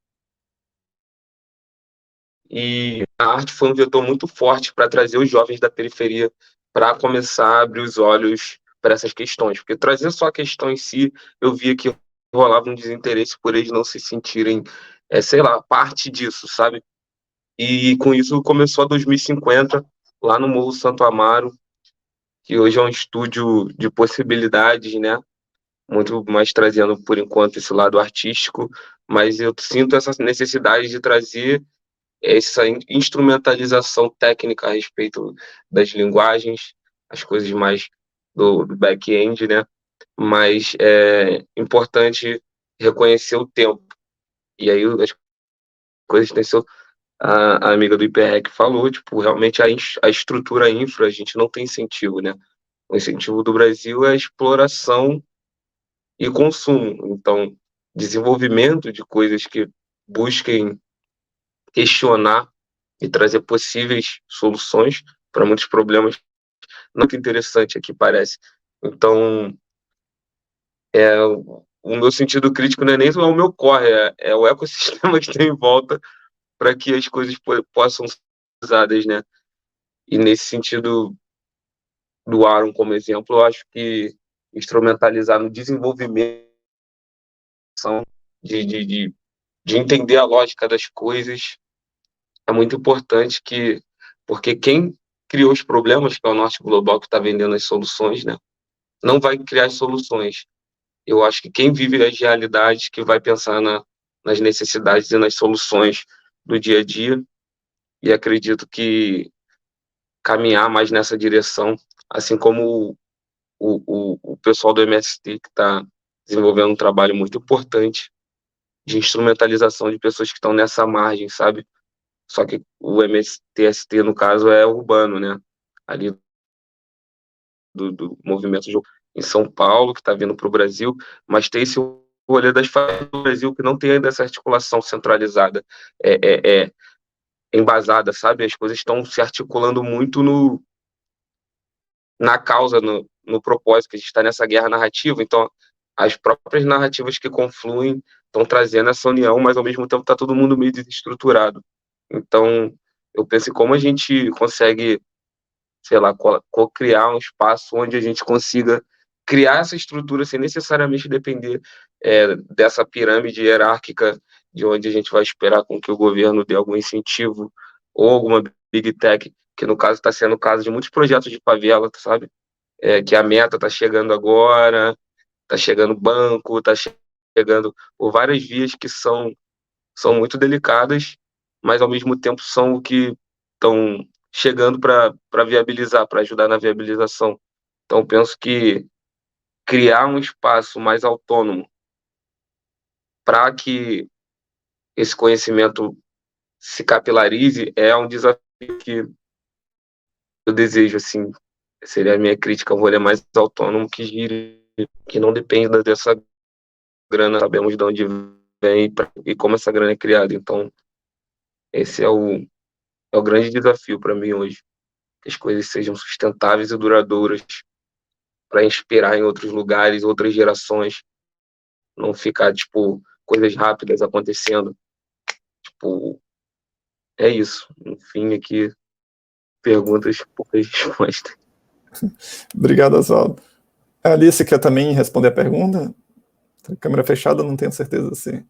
E a arte foi um vetor muito forte para trazer os jovens da periferia para começar a abrir os olhos para essas questões. Porque trazer só a questão em si, eu via que rolava um desinteresse por eles não se sentirem, sei lá, parte disso, sabe? E com isso começou a 2050, lá no Morro Santo Amaro, que hoje é um estúdio de possibilidades, né? Muito mais trazendo, por enquanto, esse lado artístico, mas eu sinto essa necessidade de trazer essa instrumentalização técnica a respeito das linguagens, as coisas mais do back-end, né? Mas é importante reconhecer o tempo. E aí as coisas têm sido a amiga do IPREC falou, tipo, realmente a estrutura infra, a gente não tem incentivo, né? O incentivo do Brasil é a exploração e consumo. Então, desenvolvimento de coisas que busquem questionar e trazer possíveis soluções para muitos problemas, não que interessante aqui parece. Então, o meu sentido crítico não é nem só o meu corre, é o ecossistema que tem em volta para que as coisas possam ser usadas, né? E nesse sentido do Aaron como exemplo, eu acho que instrumentalizar no desenvolvimento de entender a lógica das coisas é muito importante, porque quem criou os problemas, que é o Norte Global que está vendendo as soluções, né, não vai criar as soluções. Eu acho que quem vive as realidades que vai pensar nas necessidades e nas soluções do dia a dia, e acredito que caminhar mais nessa direção, assim como o pessoal do MST, que está desenvolvendo um trabalho muito importante de instrumentalização de pessoas que estão nessa margem, sabe? Só que o MSTST, no caso, é urbano, né? Ali do movimento em São Paulo, que está vindo para o Brasil, mas tem esse rolê das favelas do Brasil que não tem ainda essa articulação centralizada, embasada, sabe? As coisas estão se articulando muito na causa, no propósito, que a gente está nessa guerra narrativa, então as próprias narrativas que confluem estão trazendo essa união, mas ao mesmo tempo está todo mundo meio desestruturado. Então, eu penso em como a gente consegue, sei lá, co-criar um espaço onde a gente consiga criar essa estrutura sem necessariamente depender dessa pirâmide hierárquica de onde a gente vai esperar com que o governo dê algum incentivo ou alguma big tech, que no caso está sendo o caso de muitos projetos de favela, sabe? Que a meta está chegando agora, está chegando banco, está chegando por várias vias que são muito delicadas, mas ao mesmo tempo são o que estão chegando para viabilizar, para ajudar na viabilização. Então, penso que criar um espaço mais autônomo para que esse conhecimento se capilarize é um desafio que eu desejo, assim, seria a minha crítica, um rolê mais autônomo que gire, que não dependa dessa grana, sabemos de onde vem e como essa grana é criada. Então, esse é o grande desafio para mim hoje, que as coisas sejam sustentáveis e duradouras para inspirar em outros lugares, outras gerações, não ficar, tipo, coisas rápidas acontecendo. Tipo, é isso. Enfim, aqui, perguntas, poucas respostas. Obrigado, Oswaldo. A Alice quer também responder a pergunta? Câmera fechada, não tenho certeza se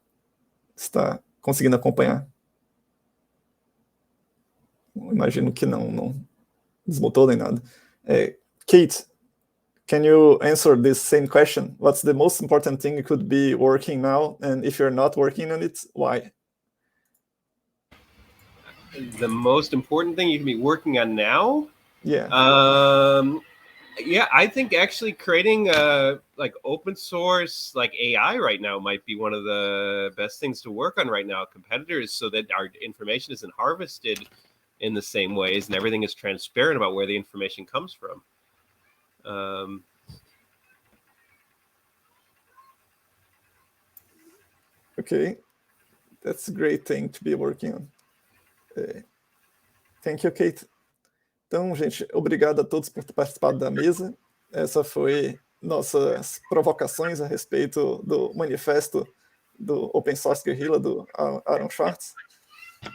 está conseguindo acompanhar. Imagino que não desmutou nem nada. Kate, can you answer this same question? What's the most important thing you could be working now? And if you're not working on it, why? The most important thing you can be working on now? Yeah. Yeah, I think actually creating like open source, like AI right now might be one of the best things to work on right now, competitors, so that our information isn't harvested in the same ways and everything is transparent about where the information comes from. Okay, that's a great thing to be working on. Thank you, Kate. Então, gente, obrigado a todos por ter participado da mesa. Essa foi nossas provocações a respeito do manifesto do Open Source Guerrilla, do Aaron Swartz.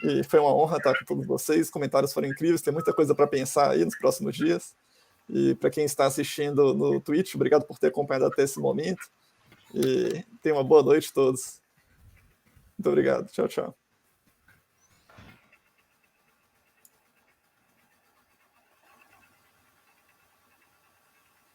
E foi uma honra estar com todos vocês. Os comentários foram incríveis, tem muita coisa para pensar aí nos próximos dias. E para quem está assistindo no Twitch, obrigado por ter acompanhado até esse momento. E tenham uma boa noite a todos. Muito obrigado. Tchau, tchau.